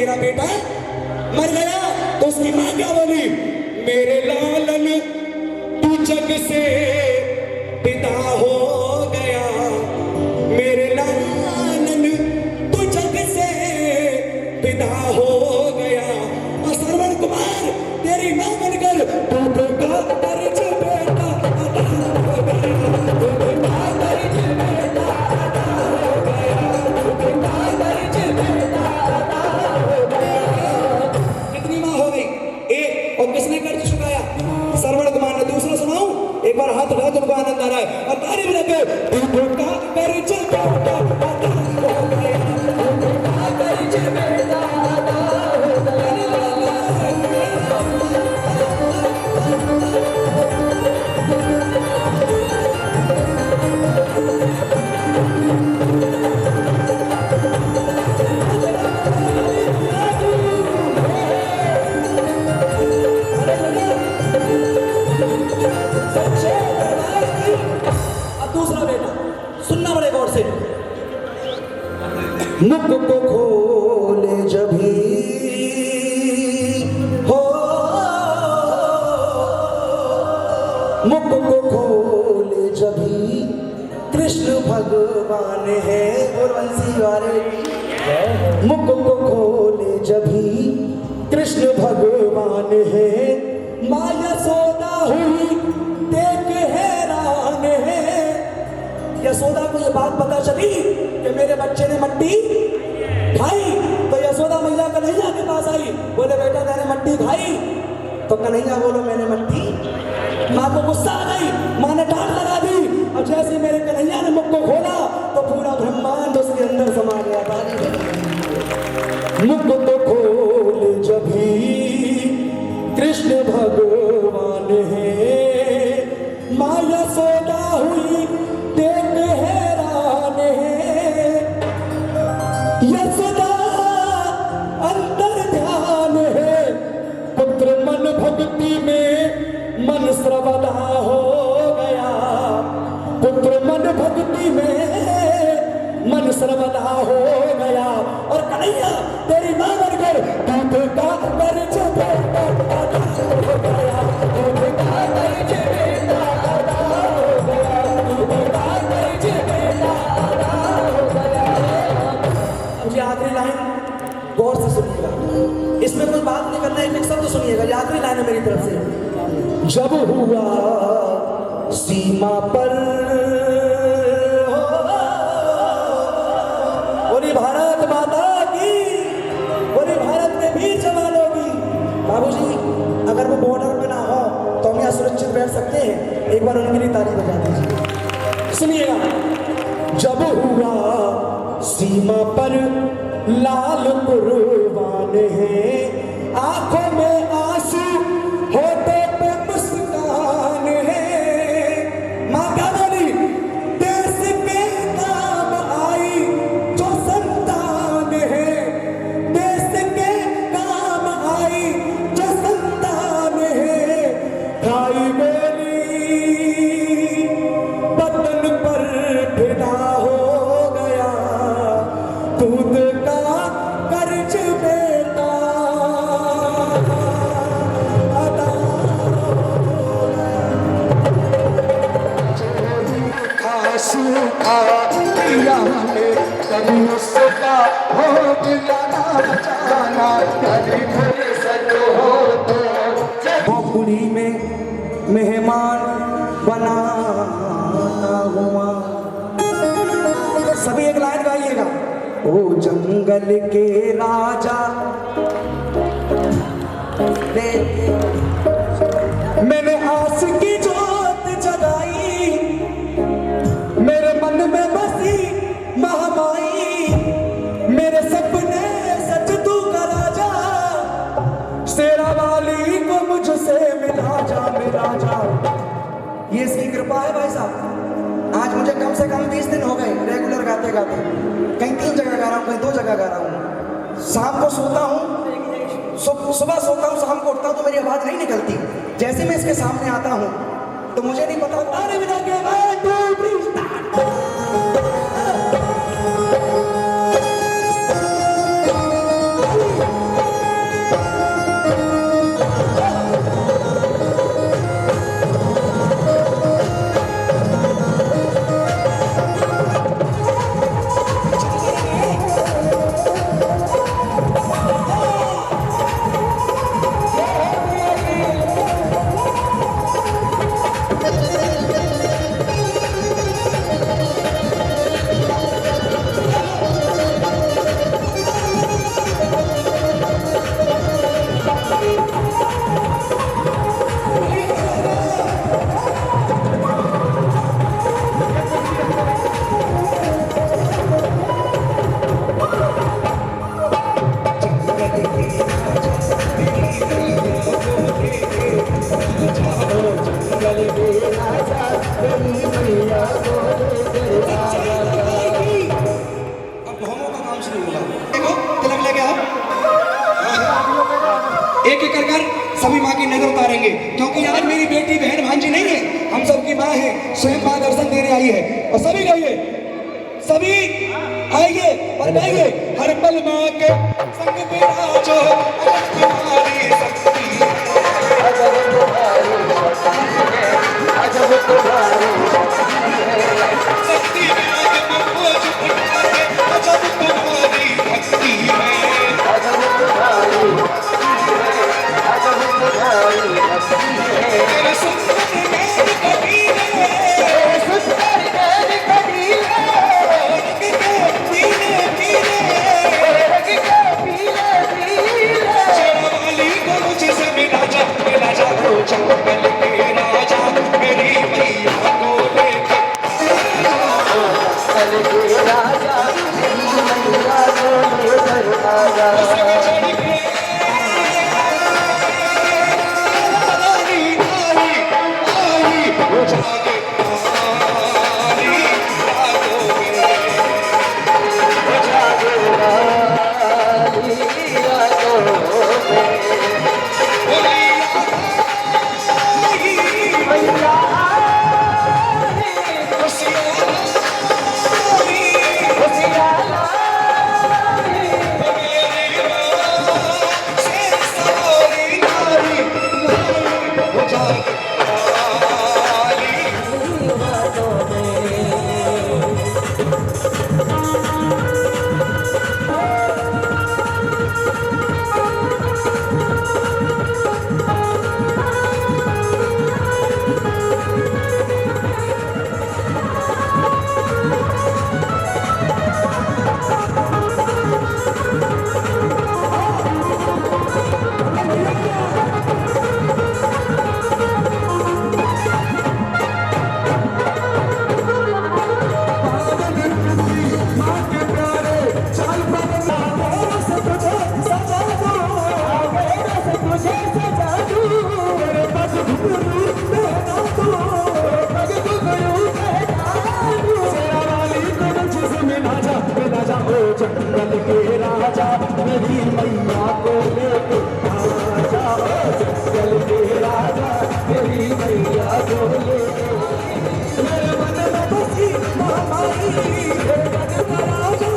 मेरा बेटा मर गया तो उसकी माँ क्या बोली, मेरे लालन तू जग से पिता हो गया, मेरे लालन तू जग से पिता हो गया। और श्रवण कुमार तेरी माँ बनकर तू बेटा दर्ज बेटा अदा हो गया, तू बेटा दर्ज बेटा अदा हो गया, तू बेटा दर्ज बेटा अदा हो गया। कितनी माँ हो गई? एक। और किसने कर्ज चुकाया? श्रवण कुमार ने। दूसरा सुनाऊं? एक बार हाथ उठा तुमको आनंद आ रहा है और तारीफ लगे, तू बेटा कर्ज बेटा अदा हो गया, तू बेटा कर्ज बेटा अदा हो गया। अब दूसरा बेटा सुनना बड़े गौर से। मुख को खोले जभी हो, मुख को खोले जभी कृष्ण भगवान है। और वंशी वाले मुख को खोले जभी कृष्ण भगवान है, माया सोदा हुई देख हैरान है। यशोदा को ये बात पता चली कि मेरे बच्चे ने मट्टी खाई, तो यशोदा मैया कन्हैया के पास आई, बोले बेटा मैंने मट्टी खाई? तो कन्हैया बोलो मैंने मट्टी। माँ को गुस्सा आ गई, माँ ने डांट लगा दी। और जैसे मेरे कन्हैया ने मुख को खोला तो पूरा ब्रह्मांड उसके अंदर समा गया था। मुख तो खोल जभी कृष्ण भगवान है, माया सोदा हुई देख हैरान है। यशोदा अंतर ध्यान है, पुत्र मन भक्ति में मन सर्वदा हो गया, पुत्र मन भक्ति में मन सर्वदा हो गया। और कन्हैया तेरी मां बनकर दूध का कर्ज बेटा अदा हो गया, दूध का कर्ज बेटा अदा हो गया, दूध का कर्ज बेटा अदा हो गया। अब ये आखिरी लाइन गौर से सुनिएगा, इसमें कोई बात नहीं करना है, एक शब्द सुनिएगा। ये आखिरी लाइन है मेरी तरफ से। जब हुआ सीमा पर भारत माता की, बोली भारत के वीर जवानों की। बाबूजी अगर वो बॉर्डर पे ना हो तो हम यहाँ सुरक्षित बैठ सकते हैं? एक बार उनके लिए ताली बजा दीजिए। सुनिएगा, जब हुआ सीमा पर लाल कुर्बान है, आंखों में आंसू होठों पे मुस्कान है। माँ क्या बोली? देश के काम आई जो संतान है, देश के काम आई जो संतान है। खाई गोली बदन पर फिदा हो गया, दूध का कर्ज बेटा अदा सूखा दिया हमें, कभी उसका भोग लगा जाना, कभी भोले सजो हो तो बोकुड़ी में मेहमान बनाना हुआ। सभी एक लाइन गाइएगा। ओ जंगल के राजा मैंने आस की जोत जगाई, मेरे मन में बसी महामाई, मेरे सपने सच तू का राजा, शेरा वाली को मुझसे मिला जा, मिला जा। ये इसकी कृपा है भाई साहब। आज मुझे कम से कम 20 दिन हो गए रेगुलर गाते गाते, कहीं 3 जगह गा रहा हूँ, कहीं 2 जगह गा रहा हूँ। शाम को सोता हूँ, सुबह सोता हूँ, शाम को उठता हूँ तो मेरी आवाज नहीं निकलती। जैसे मैं इसके सामने आता हूँ तो मुझे नहीं पता तारे बिना के सभी आइए और गाइए हर पल माँ के संग विराजो अजब तुम्हारी शक्ति अजब तुम्हारी शक्ति है, अजब तुम्हारी शक्ति विराग में बोझ उठा के अजब तुम्हारी भक्ति है अजब तुम्हारी शक्ति है, अजब तुम्हारी शक्ति है। तेरे सुंदर नैन कबीरे तेरे सुंदर नैन कबीरे, रंग के पीले पीले रंग के पीले पीले। शेरवाली को मुझसे मिला जा ओ जंगल के राजा मेरी मैया को लेके चल के राजा मेरी मैया को लेकर आजा। चढ़ के रानी आई वो जागे रानी रातों में वो जागे वाली रातों में। मैया आई, खुशियाँ लाई। जंगल के राजा मेरी मैया को लेके आजा। जंगल के राजा मेरी मैया को लेके मेरे मन में बसी मामाई, मेरे मन में राजा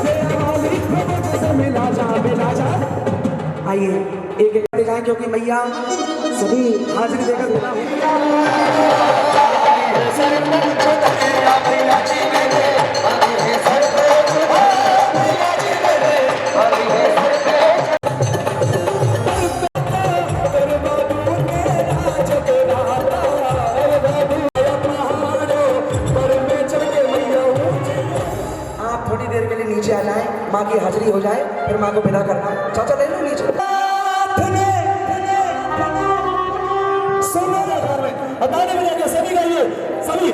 मेरा मालिक को मुझसे मिला जा। आइए एक एक दिखाएं क्योंकि मैया सभी हाजिरी देकर बिना आप थोड़ी देर के लिए नीचे आ जाएं, माँ की हाजिरी हो जाए, फिर माँ को विदा करना। चाचा ले लो नीचे। बताने में जाके सभी गाइए, सभी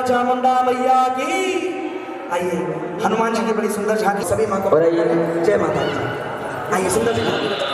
चामुंडा मैया की। आइए हनुमान जी की बड़ी सुंदर झांकी सभी माँ को जय माता दी। आइए सुंदर सी झांकी।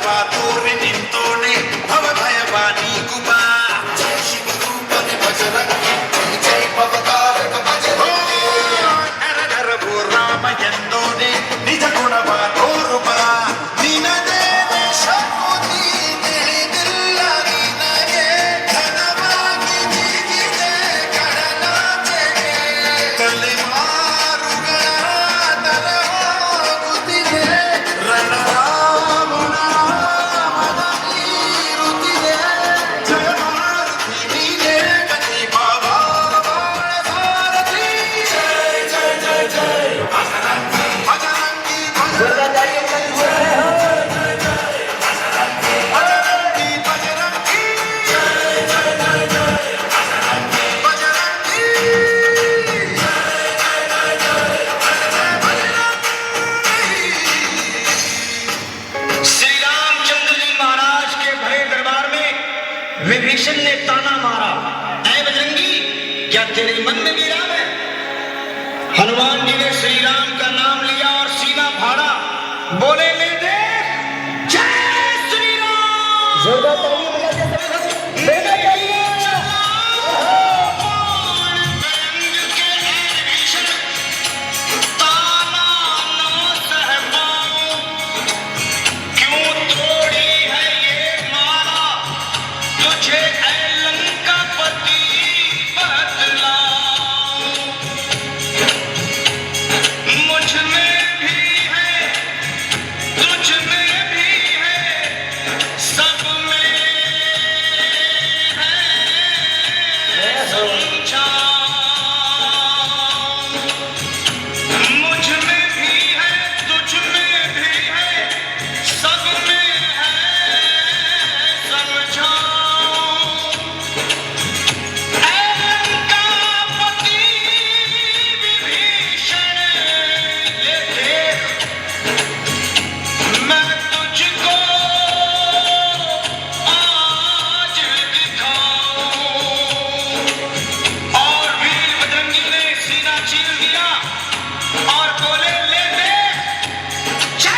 गुणवा तोरे निंतोने भव भयवानी गुबा जय शिव रूपन बजरंगी जय भवतारक बजरंगी नर नर भो राम यंदोने निज गुणवा तोरुबा नीन देवे शक्ति तेरे दिल लागी नगे धनवागी जीगी दे करना चेगे कले मारू गया दर हो गुदी दे रण राम रुति दे जय मारुति नीने गति बाबा बाण सारथी जय जय जय जय बजरंगी बजरंगी बजरंगी बजरंगी बजरंगी जय जय जय जय बजरंगी श्री रामचंद्र जी महाराज के भरे दरबार में विभीषण ने ताना मारा, ऐ बजरंगी क्या तेरे मन में भी राम है? हनुमान जी ने श्री राम का नाम लिया और सीना फाड़ा, बोले ले देख जय श्री राम। ताना ना सह पाऊं, क्यों तोड़ी है ये माला, तुझे ऐ लंकापति बतलाऊं। मुझ में भी है तुझ में भी है सब में है समझाऊं। मुझ में भी है तुझ में भी है सब में है समझाऊं। ऐ लंकापति विभीषण ये देख मैं तुझको आज दिखाऊं। और वीर बजरंगी ने सीना चीर दिया और बोले ले देख जय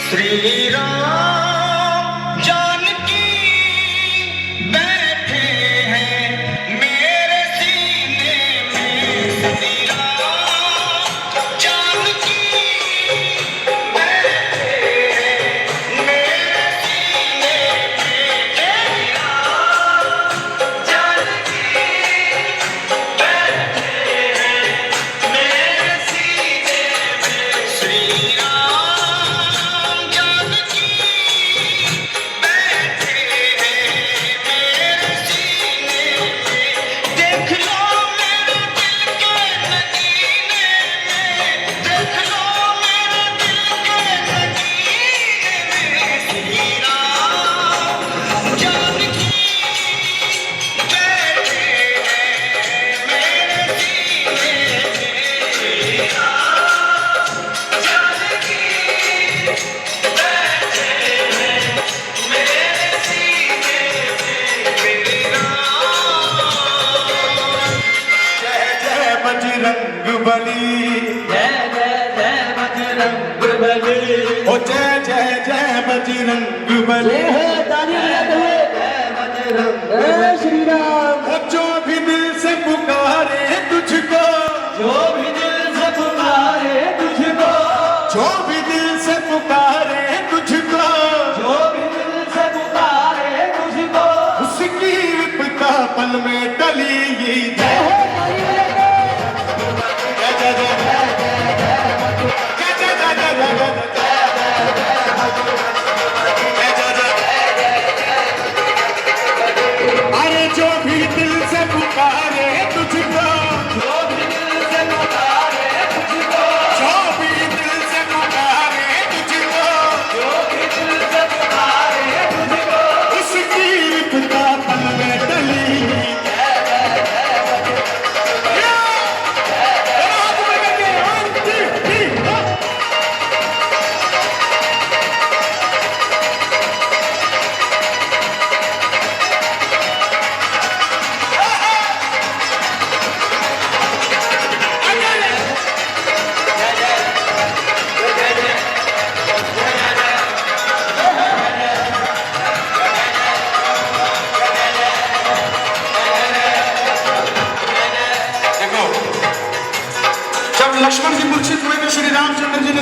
श्री राम जानकी बैठे हैं मेरे सीने में। श्री राम जानकी बैठे हैं मेरे सीने में। श्री राम जानकी बैठे हैं मेरे सीने में। श्री राम जानकी बैठे हैं मेरे सीने में। देख लो मेरे दिल के नगीने में, देख लो मेरे दिल के नगीने में। श्री राम जानकी बैठे हैं मेरे सीने में। श्री राम जानकी बैठे हैं मेरे सीने में। मेरे राम जय जय बजरंग बली जय जय जय बजरंग बली। ओ जय जय जय बजरंग बली श्री राम। ओ जो भी दिल से पुकारे तुझको, जो भी दिल से पुकारे तुझको, जो भी दिल से पुकारे तुझको, जो भी दिल से पुकारे तुझको, उसकी विपदा पल में टली जय जय जय जय जय जय जय अरे जो भी दिल से पुकारे तुझको, जो भी दिल से पुकारे तुझको, जो भी दिल से पुकारे तुझको, जो भी दिल से पुकारे तुझको, उसकी विपदा पल में टली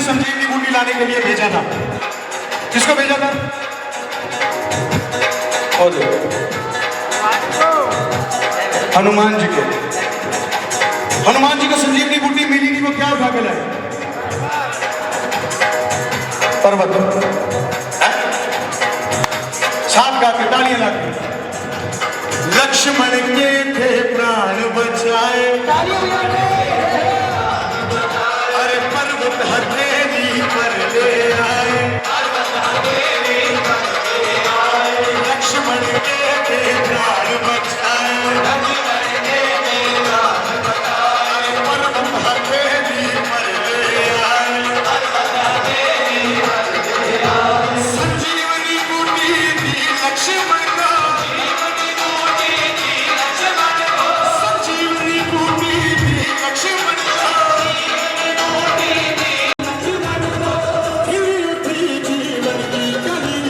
संजीवनी बूटी लाने के लिए भेजा था। किसको भेजा था? और हनुमान जी को। हनुमान जी को संजीवनी बूटी मिली नहीं, वो क्या उठा के लाए? पर्वत। सात गा के तालियां ला के। लक्ष्मण के थे प्राण बचाए, अरे पर्वत हथेली पर ले आए। लक्ष्मण के थे प्राण बचाए, पर्वत हथेली पर ले आए। संजीवनी बूटी दी लक्ष्मण को, संजीवनी बूटी दी लक्ष्मण को। जीवन की कहानी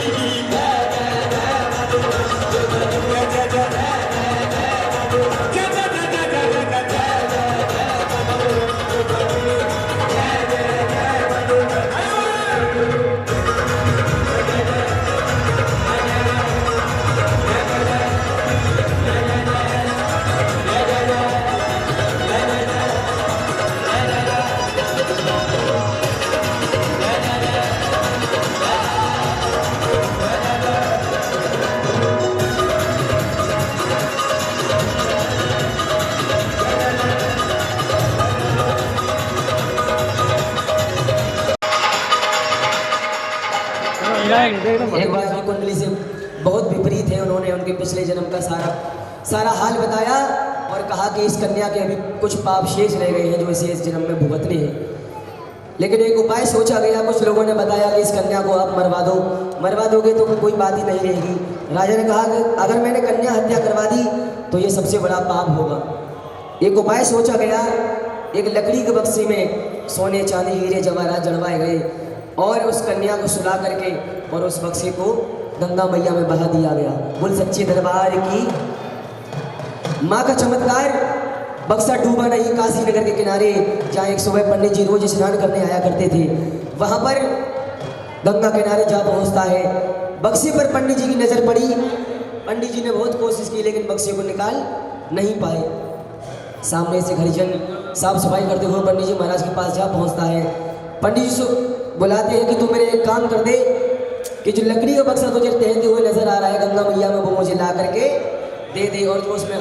एक बार की कुंडली से बहुत विपरीत है। उन्होंने उनके पिछले जन्म का सारा हाल बताया और कहा कि इस कन्या के अभी कुछ पाप शेष रह गए हैं जो इसे इस जन्म में भुगतने हैं। लेकिन एक उपाय सोचा गया। कुछ लोगों ने बताया कि इस कन्या को आप मरवा दोगे तो कोई बात ही नहीं रहेगी। राजा ने कहा कि अगर मैंने कन्या हत्या करवा दी तो ये सबसे बड़ा पाप होगा। एक उपाय सोचा गया। एक लकड़ी के बक्से में सोने चांदी हीरे जवाहरात जड़वाए गए और उस कन्या को सुला करके और उस बक्से को गंगा मैया में बहा दिया गया। बोल सच्चे दरबार की माँ का चमत्कार। बक्सा डूबा नहीं। काशी नगर के किनारे जहाँ एक सुबह पंडित जी रोज स्नान करने आया करते थे, वहाँ पर गंगा किनारे जा पहुँचता है। बक्से पर पंडित जी की नज़र पड़ी। पंडित जी ने बहुत कोशिश की लेकिन बक्से को निकाल नहीं पाए। सामने से हरिजन साफ सफाई करते हुए पंडित जी महाराज के पास जा पहुँचता है। पंडित जी से बुलाते हैं कि तू मेरे एक काम कर दे कि जो लकड़ी का बक्सा तुझे टहलते हुए नजर आ रहा है गंगा मैया में, वो मुझे ला करके दे दे और जो उसमें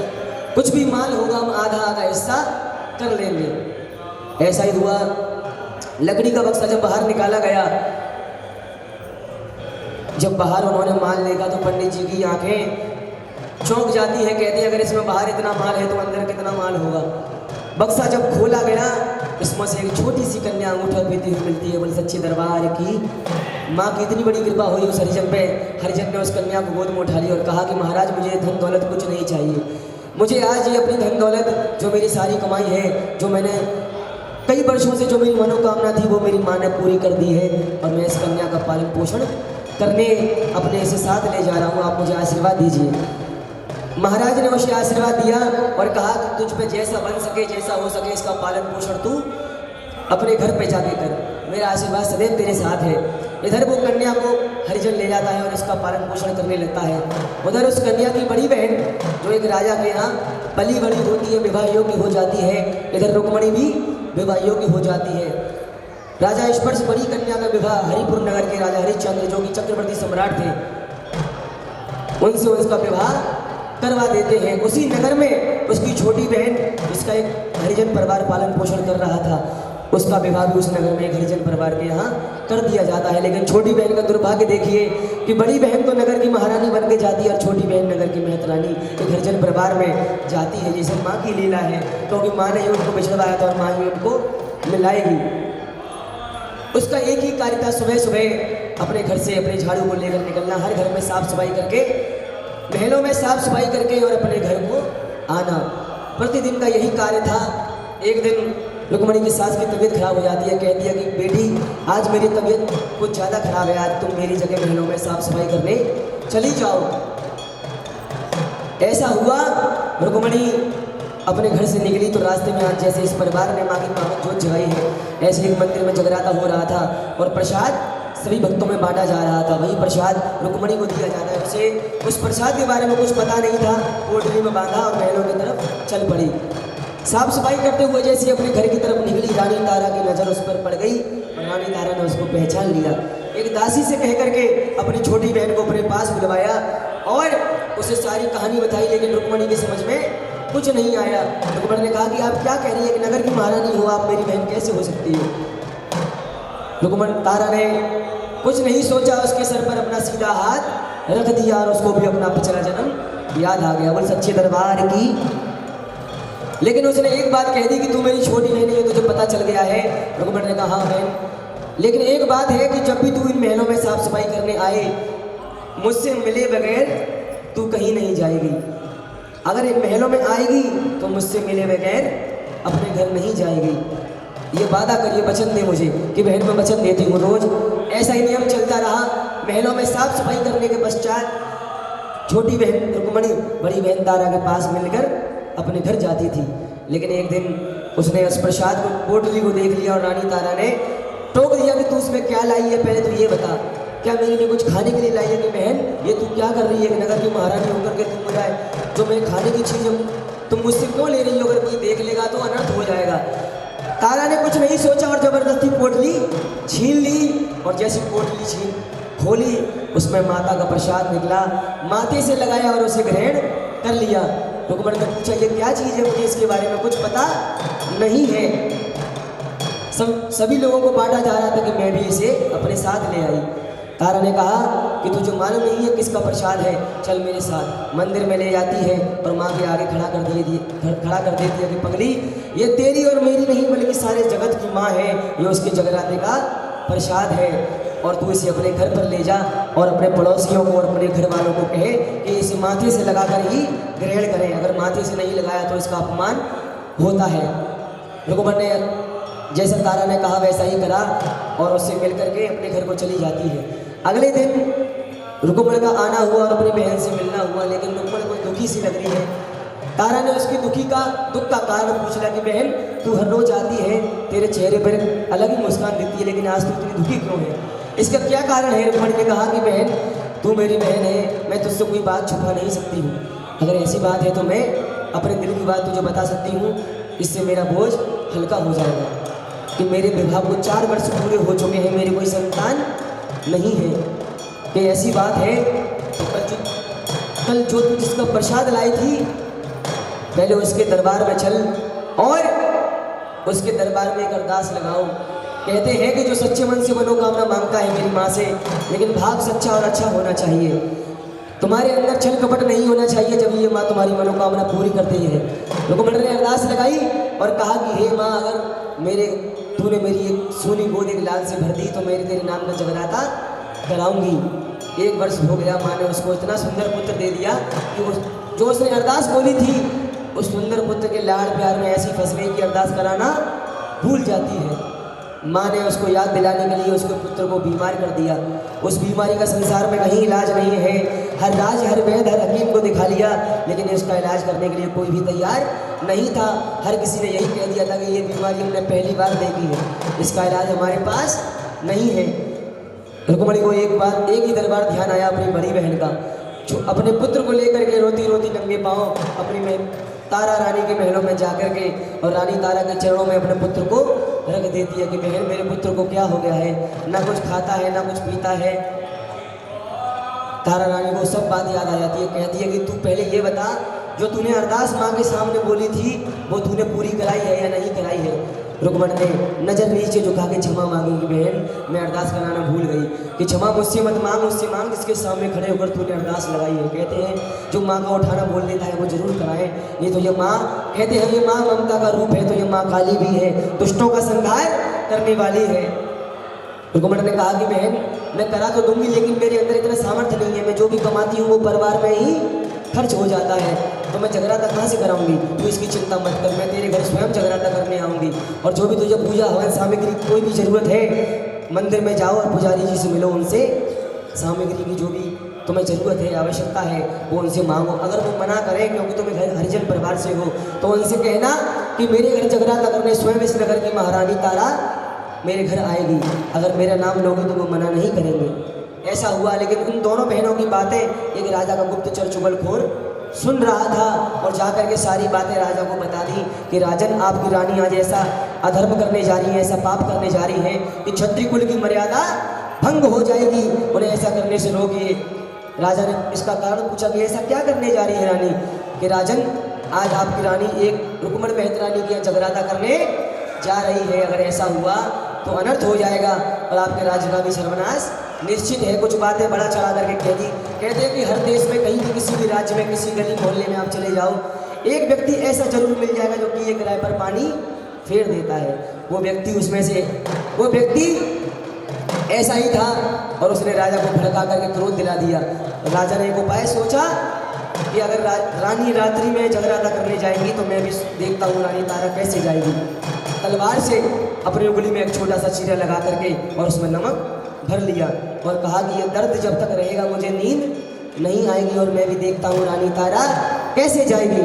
कुछ भी माल होगा हम आधा आधा हिस्सा कर लेंगे। ऐसा ही हुआ। लकड़ी का बक्सा जब बाहर निकाला गया, जब बाहर उन्होंने माल देखा तो पंडित जी की आंखें चौंक जाती है। कहते हैं अगर इसमें बाहर इतना माल है तो अंदर कितना माल होगा। बक्सा जब खोला गया, इसमें से एक छोटी सी कन्या अंगूठा पीती हुई मिलती है। बोले सच्चे दरबार की माँ की इतनी बड़ी कृपा हुई उस हरिजन पे। हरिजन ने उस कन्या को गोद में उठा लिया और कहा कि महाराज मुझे धन दौलत कुछ नहीं चाहिए। मुझे आज ये अपनी धन दौलत जो मेरी सारी कमाई है, जो मैंने कई वर्षों से जो मेरी मनोकामना थी वो मेरी माँ ने पूरी कर दी है और मैं इस कन्या का पालन पोषण करने अपने इसे साथ ले जा रहा हूँ। आप मुझे आशीर्वाद दीजिए। महाराज ने उसे आशीर्वाद दिया और कहा कि तुझ पे जैसा बन सके, जैसा हो सके, इसका पालन पोषण तू अपने घर पे जाके कर। मेरा आशीर्वाद सदैव तेरे साथ है। इधर वो कन्या को हरिजन ले जाता है और इसका पालन पोषण करने लगता है। उधर उस कन्या की बड़ी बहन जो एक राजा के यहाँ पली बड़ी होती है, विवाह योग्य हो जाती है। इधर रुक्मणी भी विवाह योग्य हो जाती है। राजा स्पर्श बड़ी कन्या का विवाह हरिपुर नगर के राजा हरिश्चंद्र जो कि चक्रवर्ती सम्राट थे, उनसे उसका विवाह करवा देते हैं। उसी नगर में उसकी छोटी बहन जिसका एक हरिजन परिवार पालन पोषण कर रहा था, उसका विवाह भी उस नगर में एक हरिजन परिवार के यहाँ कर दिया जाता है। लेकिन छोटी बहन का दुर्भाग्य देखिए कि बड़ी बहन तो नगर की महारानी बन के जाती है और छोटी बहन नगर की मेहतरानी एक हरिजन परिवार में जाती है। जैसे माँ की लीला है, क्योंकि माँ ने ही उनको बिछड़वाया था और माँ ही उनको मिलाएगी। उसका एक ही कार्य था, सुबह सुबह अपने घर से अपने झाड़ू को लेकर निकलना, हर घर में साफ सफाई करके, महलों में साफ सफाई करके और अपने घर को आना। प्रतिदिन का यही कार्य था। एक दिन रुक्मणी की सास की तबीयत खराब हो जाती है। कहती है कि बेटी आज मेरी तबीयत कुछ ज़्यादा खराब है, आज तुम मेरी जगह महलों में साफ सफाई करने चली जाओ। ऐसा हुआ। रुक्मणी अपने घर से निकली तो रास्ते में आज जैसे इस परिवार ने माँ की पावन जोत जगाई है, ऐसे एक मंदिर में जगराता हो रहा था और प्रसाद सभी भक्तों में बांटा जा रहा था। वही प्रसाद रुक्मणी को दिया जाता है। उसे उस प्रसाद के बारे में कुछ पता नहीं था। पोटली में बांधा और महलों की तरफ चल पड़ी। साफ सफाई करते हुए जैसे अपने घर की तरफ निकली, रानी तारा की नज़र उस पर पड़ गई और रानी तारा ने उसको पहचान लिया। एक दासी से कह करके अपनी छोटी बहन को अपने पास बुलवाया और उसे सारी कहानी बताई, लेकिन रुक्मणी की समझ में कुछ नहीं आया। रुक्मणी ने कहा कि आप क्या कह रही है कि नगर की महारानी हो, आप मेरी बहन कैसे हो सकती है। रुक्मणी तारा ने कुछ नहीं सोचा, उसके सर पर अपना सीधा हाथ रख दिया और उसको भी अपना पिछला जन्म याद आ गया। बोल सच्चे दरबार की। लेकिन उसने एक बात कह दी कि तू मेरी छोटी बहन है, तुझे पता चल गया है। रुक्मणी ने कहा हाँ बहन, लेकिन एक बात है कि जब भी तू इन महलों में साफ सफाई करने आए, मुझसे मिले बगैर तू कहीं नहीं जाएगी। अगर इन महलों में आएगी तो मुझसे मिले बगैर अपने घर नहीं जाएगी। ये वादा करिए, वचन दे मुझे कि बहन मैं वचन देती हूँ। रोज ऐसा ही नियम चलता रहा। महलों में साफ सफाई करने के पश्चात छोटी बहन रुक्मणी बड़ी बहन तारा के पास मिलकर अपने घर जाती थी। लेकिन एक दिन उसने उस प्रसाद को, पोटली को देख लिया और रानी तारा ने टोक दिया कि तू उसमें क्या लाई है, पहले तू ये बता, क्या मेरे लिए कुछ खाने के लिए लाई है कि बहन ये तू क्या कर रही है, नगर की महारानी होकर के तुम मुझे जो मैं खाने की चीज़ तुम मुझसे क्यों ले रही हो, अगर कोई देख लेगा तो अनर्थ हो जाएगा। तारा ने कुछ नहीं सोचा और जबरदस्ती पोटली छीन ली और जैसी पोटली छीन खोली उसमें माता का प्रसाद निकला, माथे से लगाया और उसे ग्रहण कर लिया। रुक्मणी ने पूछा ये क्या चीज़ है, मुझे इसके बारे में कुछ पता नहीं है। सभी लोगों को बांटा जा रहा था कि मैं भी इसे अपने साथ ले आई। तारा ने कहा कि तुझे मालूम नहीं है किसका प्रसाद है, चल मेरे साथ। मंदिर में ले जाती है और माँ के आगे खड़ा कर देती है कि पगली ये तेरी और मेरी नहीं बल्कि सारे जगत की माँ है, ये उसके जगराते का प्रसाद है और तू इसे अपने घर पर ले जा और अपने पड़ोसियों को और अपने घर वालों को कहे कि इसे माथे से लगाकर ही ग्रहण करें। अगर माथे से नहीं लगाया तो इसका अपमान होता है। रुक्मणी ने जैसा तारा ने कहा वैसा ही करा और उससे मिल करके अपने घर को चली जाती है। अगले दिन रुक्मणी का आना हुआ और अपनी बहन से मिलना हुआ, लेकिन रुक्मणी को दुखी सी लग रही है। तारा ने उसकी दुख का कारण पूछा कि बहन तू हर रोज आती है, तेरे चेहरे पर अलग ही मुस्कान दिखती है, लेकिन आज तू इतनी दुखी क्यों है, इसका क्या कारण है। रुक्मणी ने कहा कि बहन तू मेरी बहन है, मैं तुझसे कोई बात छुपा नहीं सकती हूँ। अगर ऐसी बात है तो मैं अपने दिल की बात तुझे बता सकती हूँ, इससे मेरा बोझ हल्का हो जाएगा कि मेरे विवाह को 4 वर्ष पूरे हो चुके हैं, मेरी कोई संतान नहीं है। कि ऐसी बात है तो कल जो तू जिसका प्रसाद लाई थी पहले उसके दरबार में चल और उसके दरबार में एक अरदास लगाओ। कहते हैं कि जो सच्चे मन से मनोकामना मांगता है मेरी माँ से, लेकिन भाग सच्चा और अच्छा होना चाहिए, तुम्हारे अंदर छल कपट नहीं होना चाहिए, जब ये माँ तुम्हारी मनोकामना पूरी करती है। रुक्मणी ने अरदास लगाई और कहा कि हे माँ अगर तूने मेरी एक सोनी गोद एक लाल से भर दी तो मेरे तेरे नाम का जगराता कराऊंगी। 1 वर्ष हो गया, माँ ने उसको इतना सुंदर पुत्र दे दिया कि वो जो उसने अरदास बोली थी उस सुंदर पुत्र के लाड़ प्यार में ऐसी फंस गई कि अरदास कराना भूल जाती है। माँ ने उसको याद दिलाने के लिए उसके पुत्र को बीमार कर दिया। उस बीमारी का संसार में कहीं इलाज नहीं है, हर राज हर वैद्य हर हकीम को दिखा लिया, लेकिन इसका इलाज करने के लिए कोई भी तैयार नहीं था। हर किसी ने यही कह दिया था कि ये बीमारी हमने पहली बार देखी है, इसका इलाज हमारे पास नहीं है। रुक्मणी को एक ही दरबार ध्यान आया अपनी बड़ी बहन का, जो अपने पुत्र को लेकर के रोती रोती नंगे पाँव अपनी तारा रानी के महलों में जाकर के और रानी तारा के चरणों में अपने पुत्र को रख देती है कि बहन मेरे पुत्र को क्या हो गया है, ना कुछ खाता है ना कुछ पीता है। तारा रानी को सब बात याद आ जाती है, कहती है कि तू पहले ये बता जो तूने अरदास माँ के सामने बोली थी वो तूने पूरी कराई है या नहीं कराई है। रुक्मणी ने नजर नीचे झुका के क्षमा मांगी कि बहन मैं अरदास कराना भूल गई, कि क्षमा मुझसे मत मांग, मुझसे मांग जिसके सामने खड़े होकर तूने अरदास लगाई है। कहते हैं जो माँ का उठाना बोल देता है वो जरूर कराए, नहीं तो ये माँ, कहते हैं ये माँ ममता का रूप है तो ये माँ काली भी है, दुष्टों का संहार करने वाली है। रुक्मणी ने कहा कि बहन मैं करा तो दूंगी, लेकिन मेरे अंदर इतना सामर्थ्य नहीं है, मैं जो भी कमाती हूँ वो परिवार में ही खर्च हो जाता है, तो मैं जगराता कहाँ से कराऊंगी। तू इसकी चिंता मत कर, मैं तेरे घर स्वयं जगराता करने आऊँगी, और जो भी तुझे पूजा हवन सामग्री कोई भी ज़रूरत है मंदिर में जाओ और पुजारी जी से मिलो, उनसे सामग्री की जो भी तुम्हें ज़रूरत है, आवश्यकता है, वो उनसे मांगो। अगर वो मना करें क्योंकि तुम्हें घर हरिजन परिवार से हो, तो उनसे कहना कि मेरे घर जगराता करने स्वयं इस नगर की महारानी तारा मेरे घर आएगी, अगर मेरा नाम लोगे तो वो मना नहीं करेंगे। ऐसा हुआ, लेकिन उन दोनों बहनों की बातें एक राजा का गुप्तचर चुगलखोर सुन रहा था और जाकर के सारी बातें राजा को बता दी कि राजन, आपकी रानी आज ऐसा अधर्म करने जा रही है, ऐसा पाप करने जा रही है कि क्षत्रिय कुल की मर्यादा भंग हो जाएगी, उन्हें ऐसा करने से रोकिए। राजा ने इसका कारण पूछा कि ऐसा क्या करने जा रही है रानी? कि राजन, आज आपकी रानी एक रुक्मण मेहतरानी की जगराता करने जा रही है, अगर ऐसा हुआ तो अनर्थ हो जाएगा और आपके राज्य का भी सर्वनाश निश्चित है। कुछ बातें बड़ा चढ़ा करके कह दी। कहते हैं कि हर देश में कहीं भी किसी भी राज्य में किसी गली मोहल्ले में आप चले जाओ, एक व्यक्ति ऐसा जरूर मिल जाएगा जो कि एक राय पर पानी फेर देता है। वो व्यक्ति उसमें से वो व्यक्ति ऐसा ही था और उसने राजा को भड़का करके क्रोध दिला दिया। राजा ने एक उपाय सोचा कि अगर रानी रात्रि में जगराता करने जाएंगी तो मैं भी देखता हूँ रानी तारा कैसे जाएगी। तलवार से अपनी उंगली में एक छोटा सा चीरा लगा करके और उसमें नमक भर लिया और कहा कि ये दर्द जब तक रहेगा मुझे नींद नहीं आएगी और मैं भी देखता हूँ रानी तारा कैसे जाएगी।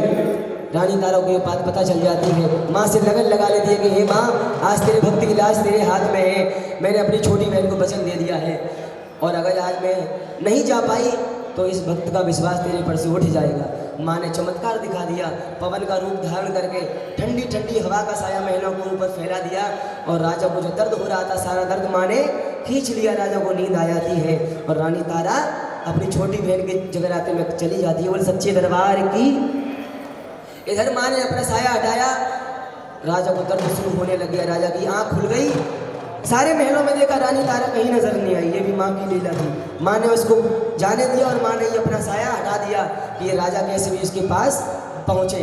रानी तारा को ये बात पता चल जाती है, माँ से लगन लगा लेती है कि हे माँ, आज तेरे भक्ति की लाश तेरे हाथ में है, मैंने अपनी छोटी बहन को वचन दे दिया है और अगर आज मैं नहीं जा पाई तो इस भक्त का विश्वास तेरे पर से उठ जाएगा। माँ ने चमत्कार दिखा दिया, पवन का रूप धारण करके ठंडी ठंडी हवा का साया महलों के ऊपर फैला दिया और राजा को जो दर्द हो रहा था सारा दर्द माँ ने खींच लिया। राजा को नींद आ जाती है और रानी तारा अपनी छोटी बहन के जगराते में चली जाती है। बोले सच्चे दरबार की। इधर माँ ने अपना साया हटाया, राजा को दर्द शुरू होने लग गया। राजा की आँख खुल गई, सारे महलों में देखा रानी तारा कहीं नजर नहीं आई। ये भी माँ की लीला थी। माँ ने उसको जाने दिया और माँ ने ये अपना साया हटा दिया कि ये राजा कैसे भी इसके पास पहुँचे।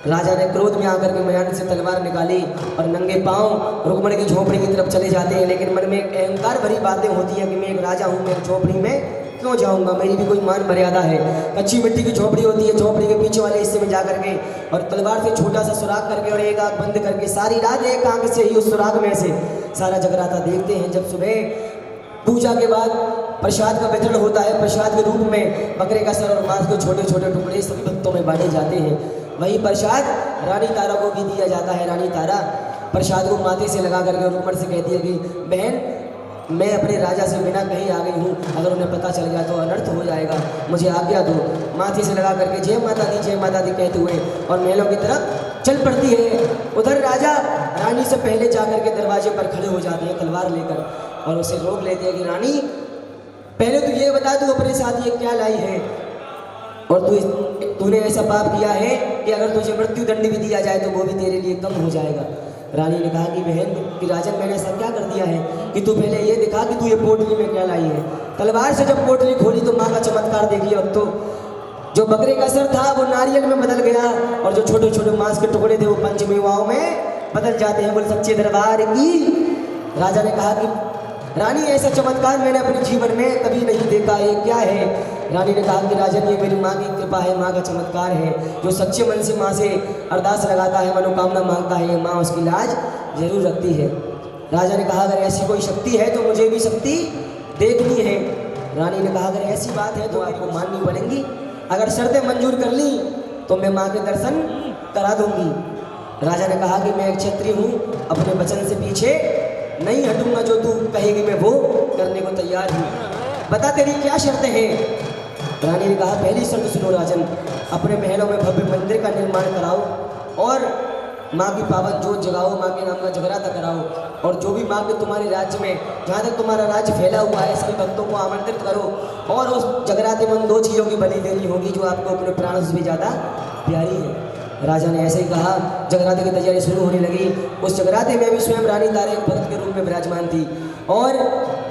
राजा ने क्रोध में आकर के मयान से तलवार निकाली और नंगे पांव रुक्मणी की झोपड़ी की तरफ चले जाते हैं, लेकिन मन में एक अहंकार भरी बातें होती हैं कि मैं एक राजा हूँ, मैं एक झोपड़ी में क्यों जाऊँगा, मेरी भी कोई मान मर्यादा है। कच्ची मिट्टी की झोपड़ी होती है, झोपड़ी के पीछे वाले हिस्से में जा करके और तलवार से छोटा सा सुराख करके और एक आँख बंद करके सारी रात एक आँख से ही उस सुराख में से सारा जगराता देखते हैं। जब सुबह पूजा के बाद प्रसाद का वितरण होता है, प्रसाद के रूप में बकरे का सर और मांस के छोटे छोटे टुकड़े सभी भक्तों में बांटे जाते हैं। वही प्रसाद रानी तारा को भी दिया जाता है। रानी तारा प्रसाद को माथे से लगा करके रुक्मण से कहती है कि बहन, मैं अपने राजा से बिना कहीं आ गई हूँ, अगर उन्हें पता चल गया तो अनर्थ हो जाएगा, मुझे आज्ञा दो। माथे से लगा करके जय माता दी कहते हुए और महलों की तरफ चल पड़ती है। उधर राजा रानी से पहले जाकर के दरवाजे पर खड़े हो जाते हैं तलवार लेकर और उसे रोक लेते हैं कि रानी, पहले तो ये बता तू अपने साथ ये क्या लाई है और तूने ऐसा पाप किया है कि अगर तुझे मृत्यु दंड भी दिया जाए तो वो भी तेरे लिए कम हो जाएगा। रानी ने कहा कि बहन कि राजन, मैंने ऐसा क्या कर दिया है कि तू पहले ये दिखा कि तू ये पोटली में क्या लाई है। तलवार से जब पोटली खोली तो माँ का चमत्कार देखिए। अब तो जो बकरे का सर था वो नारियल में बदल गया और जो छोटे छोटे मांस के टुकड़े थे वो पंचमेवाओं में बदल जाते हैं। बोले सच्चे दरबार की। राजा ने कहा कि रानी, ऐसा चमत्कार मैंने अपने जीवन में कभी नहीं देखा है, क्या है? रानी ने कहा कि राजन, ये मेरी माँ की कृपा है, माँ का चमत्कार है। जो सच्चे मन से माँ से अरदास लगाता है, मनोकामना मांगता है, माँ उसकी लाज जरूर रखती है। राजा ने कहा अगर ऐसी कोई शक्ति है तो मुझे भी शक्ति देखनी है। रानी ने कहा अगर ऐसी बात है तो आपको माननी पड़ेंगी, अगर शर्तें मंजूर कर ली तो मैं माँ के दर्शन करा दूंगी। राजा ने कहा कि मैं एक क्षत्रिय हूँ, अपने वचन से पीछे नहीं हटूंगा, जो तू कहेगी मैं वो करने को तैयार हूँ, बता तेरी क्या शर्तें हैं। रानी ने कहा पहली शर्त सुनो राजन, अपने महलों में भव्य मंदिर का निर्माण कराओ और माँ की पावन जोत जगाओ, माँ के नाम का जगराता कराओ और जो भी माँ के तुम्हारे राज्य में जहाँ तक तुम्हारा राज्य फैला हुआ है सभी भक्तों को आमंत्रित करो और उस जगराते में उन 2 चीज़ों की बलि देनी होगी जो आपको अपने प्राणों से भी ज़्यादा प्यारी है। राजा ने ऐसे ही कहा। जगराते की तैयारी शुरू होने लगी। उस जगराते में भी स्वयं रानी तारा एक भक्त के रूप में विराजमान थी और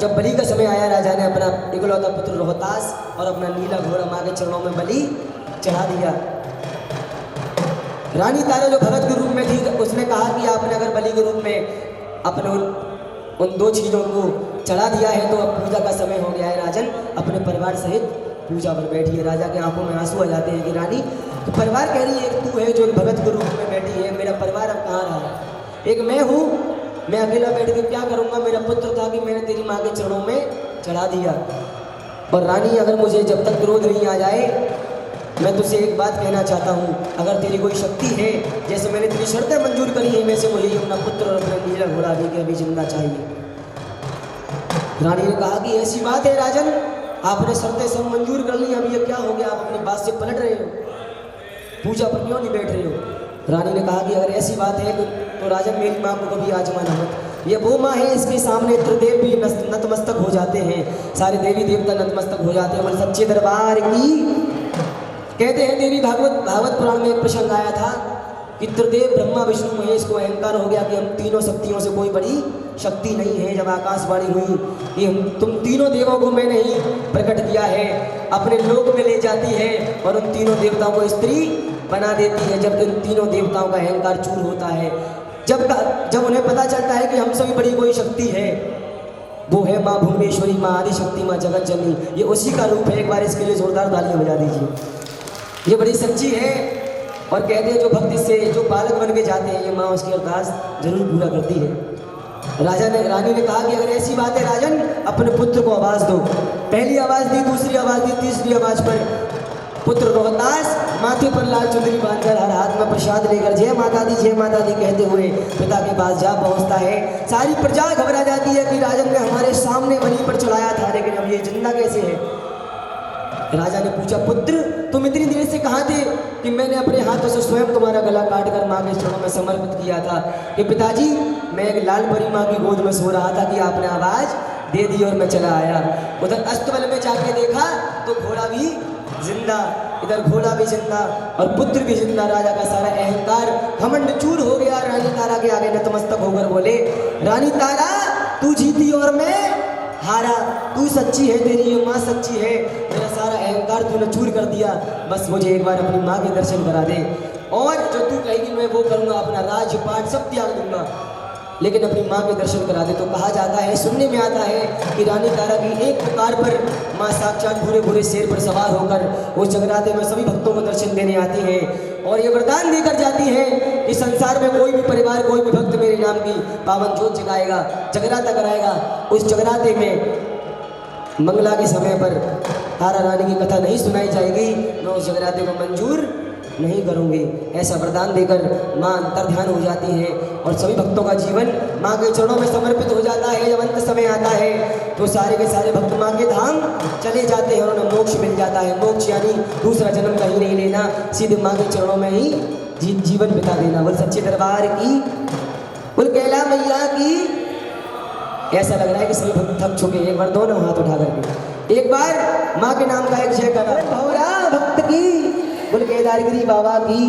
जब बलि का समय आया राजा ने अपना इकलौता पुत्र रोहतास और अपना नीला घोड़ा माँ के चरणों में बलि चढ़ा दिया। रानी तारा जो भगत के रूप में थी उसने कहा कि आपने अगर बलि के रूप में अपने उन 2 चीज़ों को चढ़ा दिया है तो अब पूजा का समय हो गया है। राजन, अपने परिवार सहित पूजा पर बैठी है। राजा के आंखों में आंसू आ जाते हैं कि रानी, तो परिवार कह रही है एक तू है जो भगत के रूप में बैठी है, मेरा परिवार अब कहाँ रहा? एक मैं हूँ, मैं अकेला बैठ के क्या करूँगा? मेरा पुत्र था कि मैंने तेरी माँ के चरणों में चढ़ा दिया। और रानी, अगर मुझे जब तक क्रोध नहीं आ जाए, मैं तुझसे एक बात कहना चाहता हूँ। अगर तेरी कोई शक्ति है, जैसे मैंने तेरी शर्तें मंजूर करी है, वैसे मुझे अपना पुत्र और अपना नीला घोड़ा भी के अभी जिंदा चाहिए। रानी ने कहा कि ऐसी बात है राजन, आपने शर्तें सब मंजूर कर ली, अब ये क्या हो गया, आप अपनी बात से पलट रहे हो, पूजा पर क्यों नहीं बैठ रहे हो। रानी ने कहा कि अगर ऐसी बात है तो राजन मेरी माँ को कभी आजमाना मत। ये वो माँ है, इसके सामने त्रिदेव भी नतमस्तक हो जाते हैं, सारे देवी देवता नतमस्तक हो जाते हैं। बोले सच्चे दरबार की। कहते हैं देवी भागवत पुराण में एक प्रसंग आया था कि त्रिदेव ब्रह्मा विष्णु महेश को अहंकार हो गया कि हम तीनों शक्तियों से कोई बड़ी शक्ति नहीं है। जब आकाशवाणी हुई कि तुम तीनों देवों को मैंने ही प्रकट किया है, अपने लोक में ले जाती है और उन तीनों देवताओं को स्त्री बना देती है। जब इन तीनों देवताओं का अहंकार चूर होता है, जब उन्हें पता चलता है कि हमसे भी बड़ी कोई शक्ति है, वो है माँ भुवनेश्वरी, माँ आदि शक्ति, माँ जगत जननी, ये उसी का रूप है। एक बार इसके लिए जोरदार तालियां बजा दीजिए। ये बड़ी सच्ची है और कहते हैं जो भक्ति से जो बालक बन के जाते हैं, ये माँ उसकी अरदास जरूर पूरा करती है। रानी ने कहा कि अगर ऐसी बात है राजन, अपने पुत्र को आवाज़ दो। पहली आवाज़ दी, दूसरी आवाज़ दी, तीसरी आवाज़ पर पुत्र रोहतास माथे पर लाल चुंदरी बांधकर हर हाथ में प्रसाद लेकर जय माता दी कहते हुए पिता के पास जा पहुंचता है। सारी प्रजा घबरा जाती है कि राजन ने हमारे सामने बलि पर चढ़ाया था, लेकिन अब ये जिंदा कैसे है। राजा ने पूछा, पुत्र तुम इतनी देर से कहाँ थे? कि मैंने अपने हाथों से स्वयं तुम्हारा गला काट कर माँ के चरणों में समर्पित किया था। कि पिताजी, मैं एक लाल परी माँ की गोद में सो रहा था कि आपने आवाज़ दे दी और मैं चला आया। उधर अस्तबल में जाके देखा तो घोड़ा भी जिंदा, इधर घोड़ा भी जिंदा और पुत्र भी जिंदा। राजा का सारा अहंकार घमंड चूर हो गया। रानी तारा के आगे नतमस्तक होकर बोले, रानी तारा तू जीती और मैं हारा, तू सच्ची है, तेरी ये माँ सच्ची है, मेरा सारा अहंकार तूने चूर कर दिया। बस मुझे एक बार अपनी माँ के दर्शन करा दे और जो तू कहेगी मैं वो करूँगा, अपना राजपाट सब त्याग दूंगा, लेकिन अपनी माँ के दर्शन करा दे। तो कहा जाता है, सुनने में आता है कि रानी तारा की एक पुकार पर माँ साक्षात भूरे भूरे शेर पर सवार होकर वो जगराते में सभी भक्तों को दर्शन देने आती हैं और ये वरदान देकर जाती हैं कि संसार में कोई भी परिवार, कोई भी भक्त मेरे नाम की पावन जोत जगाएगा, जगराता कराएगा, उस जगराते में मंगला के समय पर तारा रानी की कथा नहीं सुनाई जाएगी, मैं उस जगराते को मंजूर नहीं करूँगी। ऐसा वरदान देकर माँ अंतर ध्यान हो जाती है और सभी भक्तों का जीवन माँ के चरणों में समर्पित हो जाता है। जब अंत समय आता है तो सारे के सारे भक्त माँ के धाम चले जाते हैं और उन्हें मोक्ष मिल जाता है। मोक्ष यानी दूसरा जन्म कहीं नहीं लेना, सीधे माँ के चरणों में ही जीवन बिता देना। बोल सच्चे दरबार की, बोल कैला मैया की। ऐसा लग रहा है कि सभी भक्त थक चुके हैं। एक बार दोनों हाथ उठा करके एक बार माँ के नाम का एक जय करा भौरा भक्त की, बोल केदारगिरी बाबा की।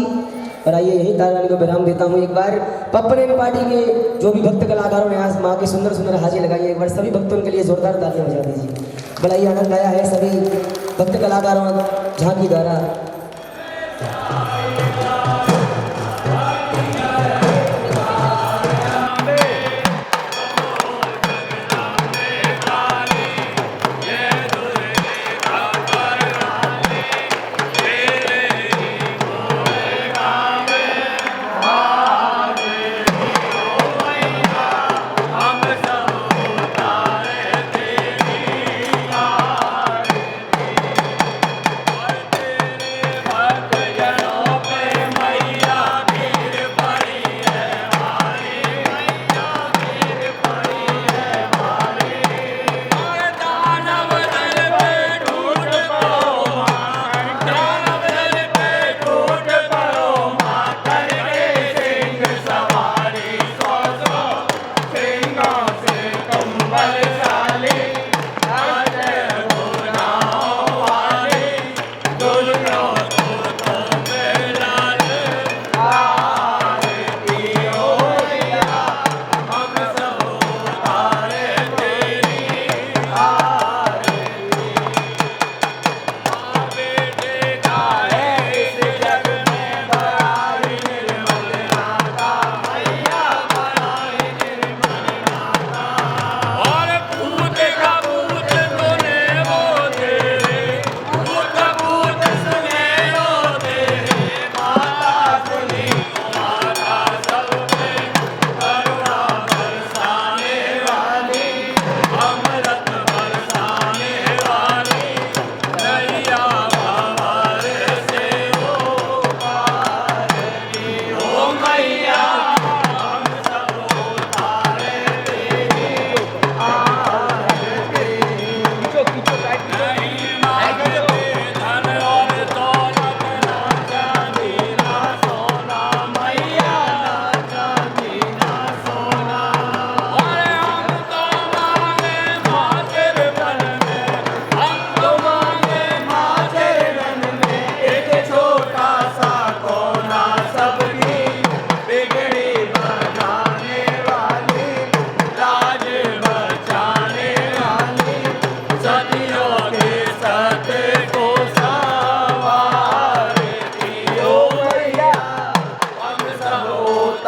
और आइए यही तारा रानी को विराम देता हूँ। एक बार पप्पन पार्टी के जो भी भक्त कलाकारों ने आज माँ के सुंदर सुंदर हाजिर लगाई है, एक बार सभी भक्तों के लिए जोरदार तालियां बजा दीजिए। बड़ा ही आनंद आया है सभी भक्त कलाकारों झांकी द्वारा।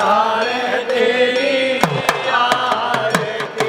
उतारे तेरी आरती।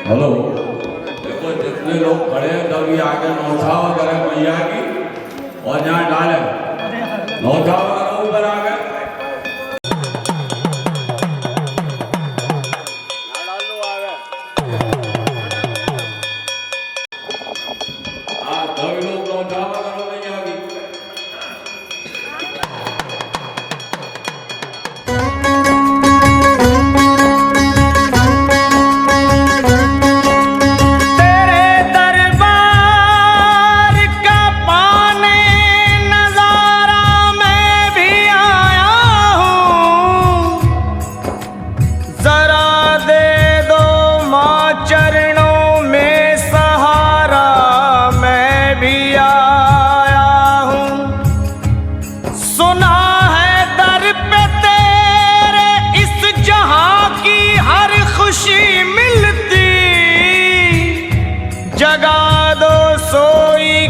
हेलो, देखो जितने लोग खड़े हैं तभी आगे नौछाव करें मैया की और यहाँ डालें नौछाव करो ऊपर आगे। हाँ सभी लोग नौछाव करो मैया की।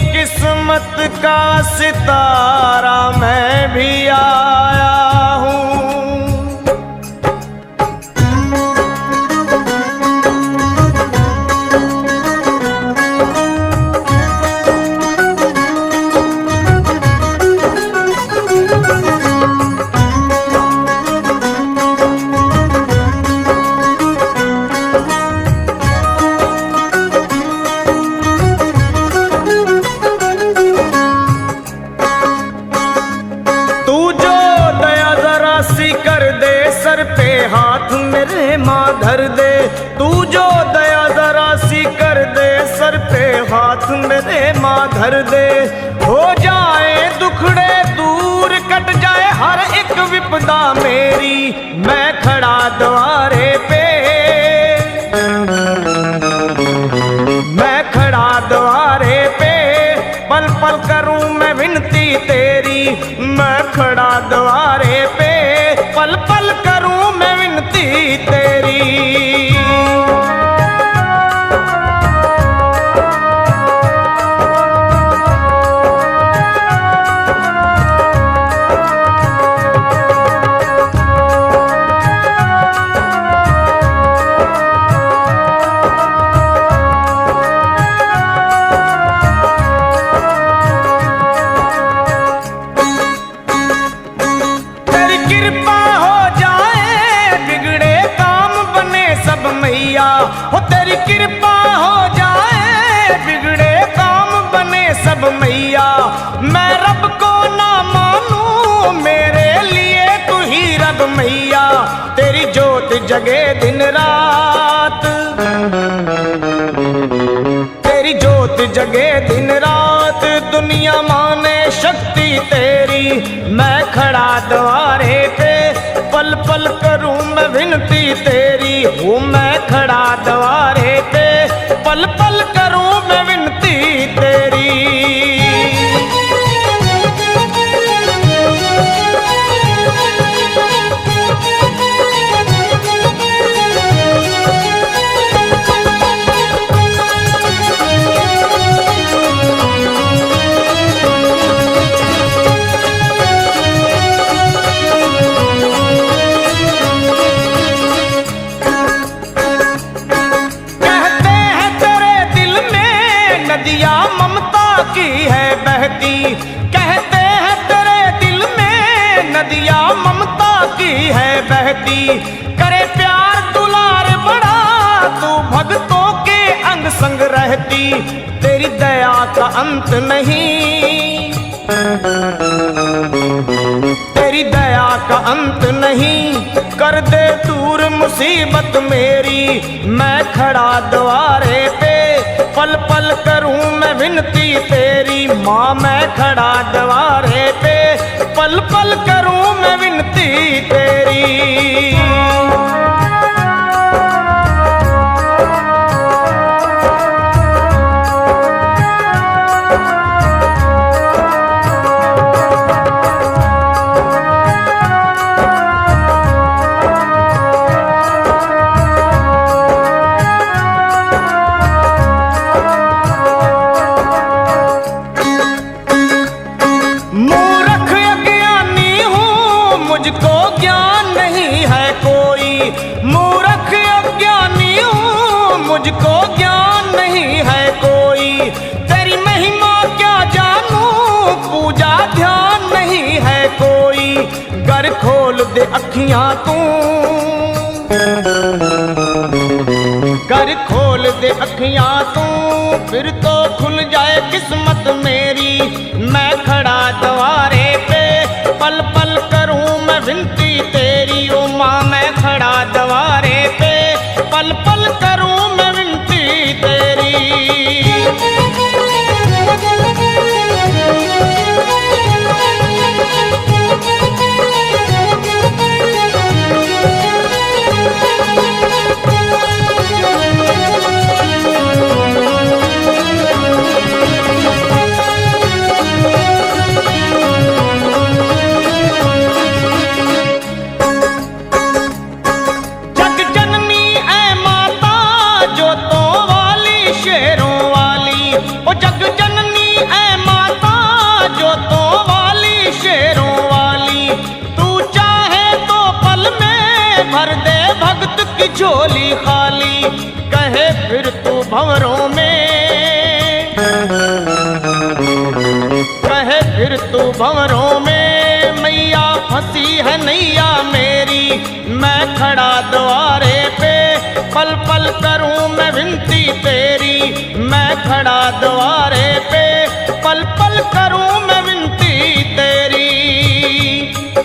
किस्मत का सितारा मैं भी आया हूँ। सर पे हाथ मेरे माँ धर दे, तू जो दया जरा सी कर दे, सर पे हाथ मेरे माँ धर दे। हो जाए दुखड़े दूर, कट जाए हर एक विपदा मेरी, मैं खड़ा द्वारे पे, मैं खड़ा द्वारे पे, पल पल करूं मैं विनती तेरी, मैं खड़ा द्वारे पे, पल पल करूं मैं विनती तेरी। हो तेरी कृपा हो जाए, बिगड़े काम बने सब मैया। मैं रब को ना मानूं, मेरे लिए तू ही रब मैया। तेरी जोत जगे दिन रात, तेरी जोत जगे दिन रात, दुनिया माने शक्ति तेरी। मैं खड़ा द्वारे पे, पल पल करूं मैं विनती तेरी। हूँ मैं खड़ा द्वारे पे, पल पल करूं मैं विनती तेरी। कहते हैं तेरे दिल में नदिया ममता की है बहती, कहते हैं तेरे दिल में नदिया ममता की है बहती। करे प्यार दुलार बड़ा तू भक्तों के अंग संग रहती, तेरी दया का अंत नहीं, तेरी दया का अंत नहीं। कर दे दूर मुसीबत मेरी, मैं खड़ा द्वारे पे, पल पल करूं मैं विनती तेरी। माँ मैं खड़ा द्वारे पे, पल पल करूं मैं विनती तेरी। मूर्ख अज्ञानी हूँ मुझको ज्ञान नहीं है कोई, मूर्ख अज्ञानी हूँ मुझको ज्ञान नहीं है कोई। तेरी महिमा क्या जानूं पूजा ध्यान नहीं है कोई। गर खोल दे अखियां तू, कर खोल दे अखियां तू, फिर तो खुल जाए किस्मत मेरी। मैं खड़ा द्वारे पे, पल पल करूं मैं विनती तेरी। ओ माँ मैं खड़ा द्वारे पे, पल पल करूं मैं विनती तेरी। भर दे भक्त की झोली खाली, कहे फिर तू भंवरों में, कहे फिर तू भंवरों में। मैया फंसी है नैया मेरी, मैं खड़ा द्वारे पे, पल पल करूं मैं विनती तेरी। मैं खड़ा द्वारे पे, पल पल करूं मैं विनती तेरी।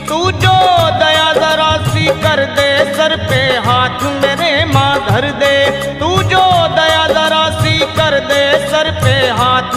तू जो दया जरा सी कर दे, सर पे हाथ मेरे माँ धर दे। तू जो दया जरा सी कर दे, सर पे हाथ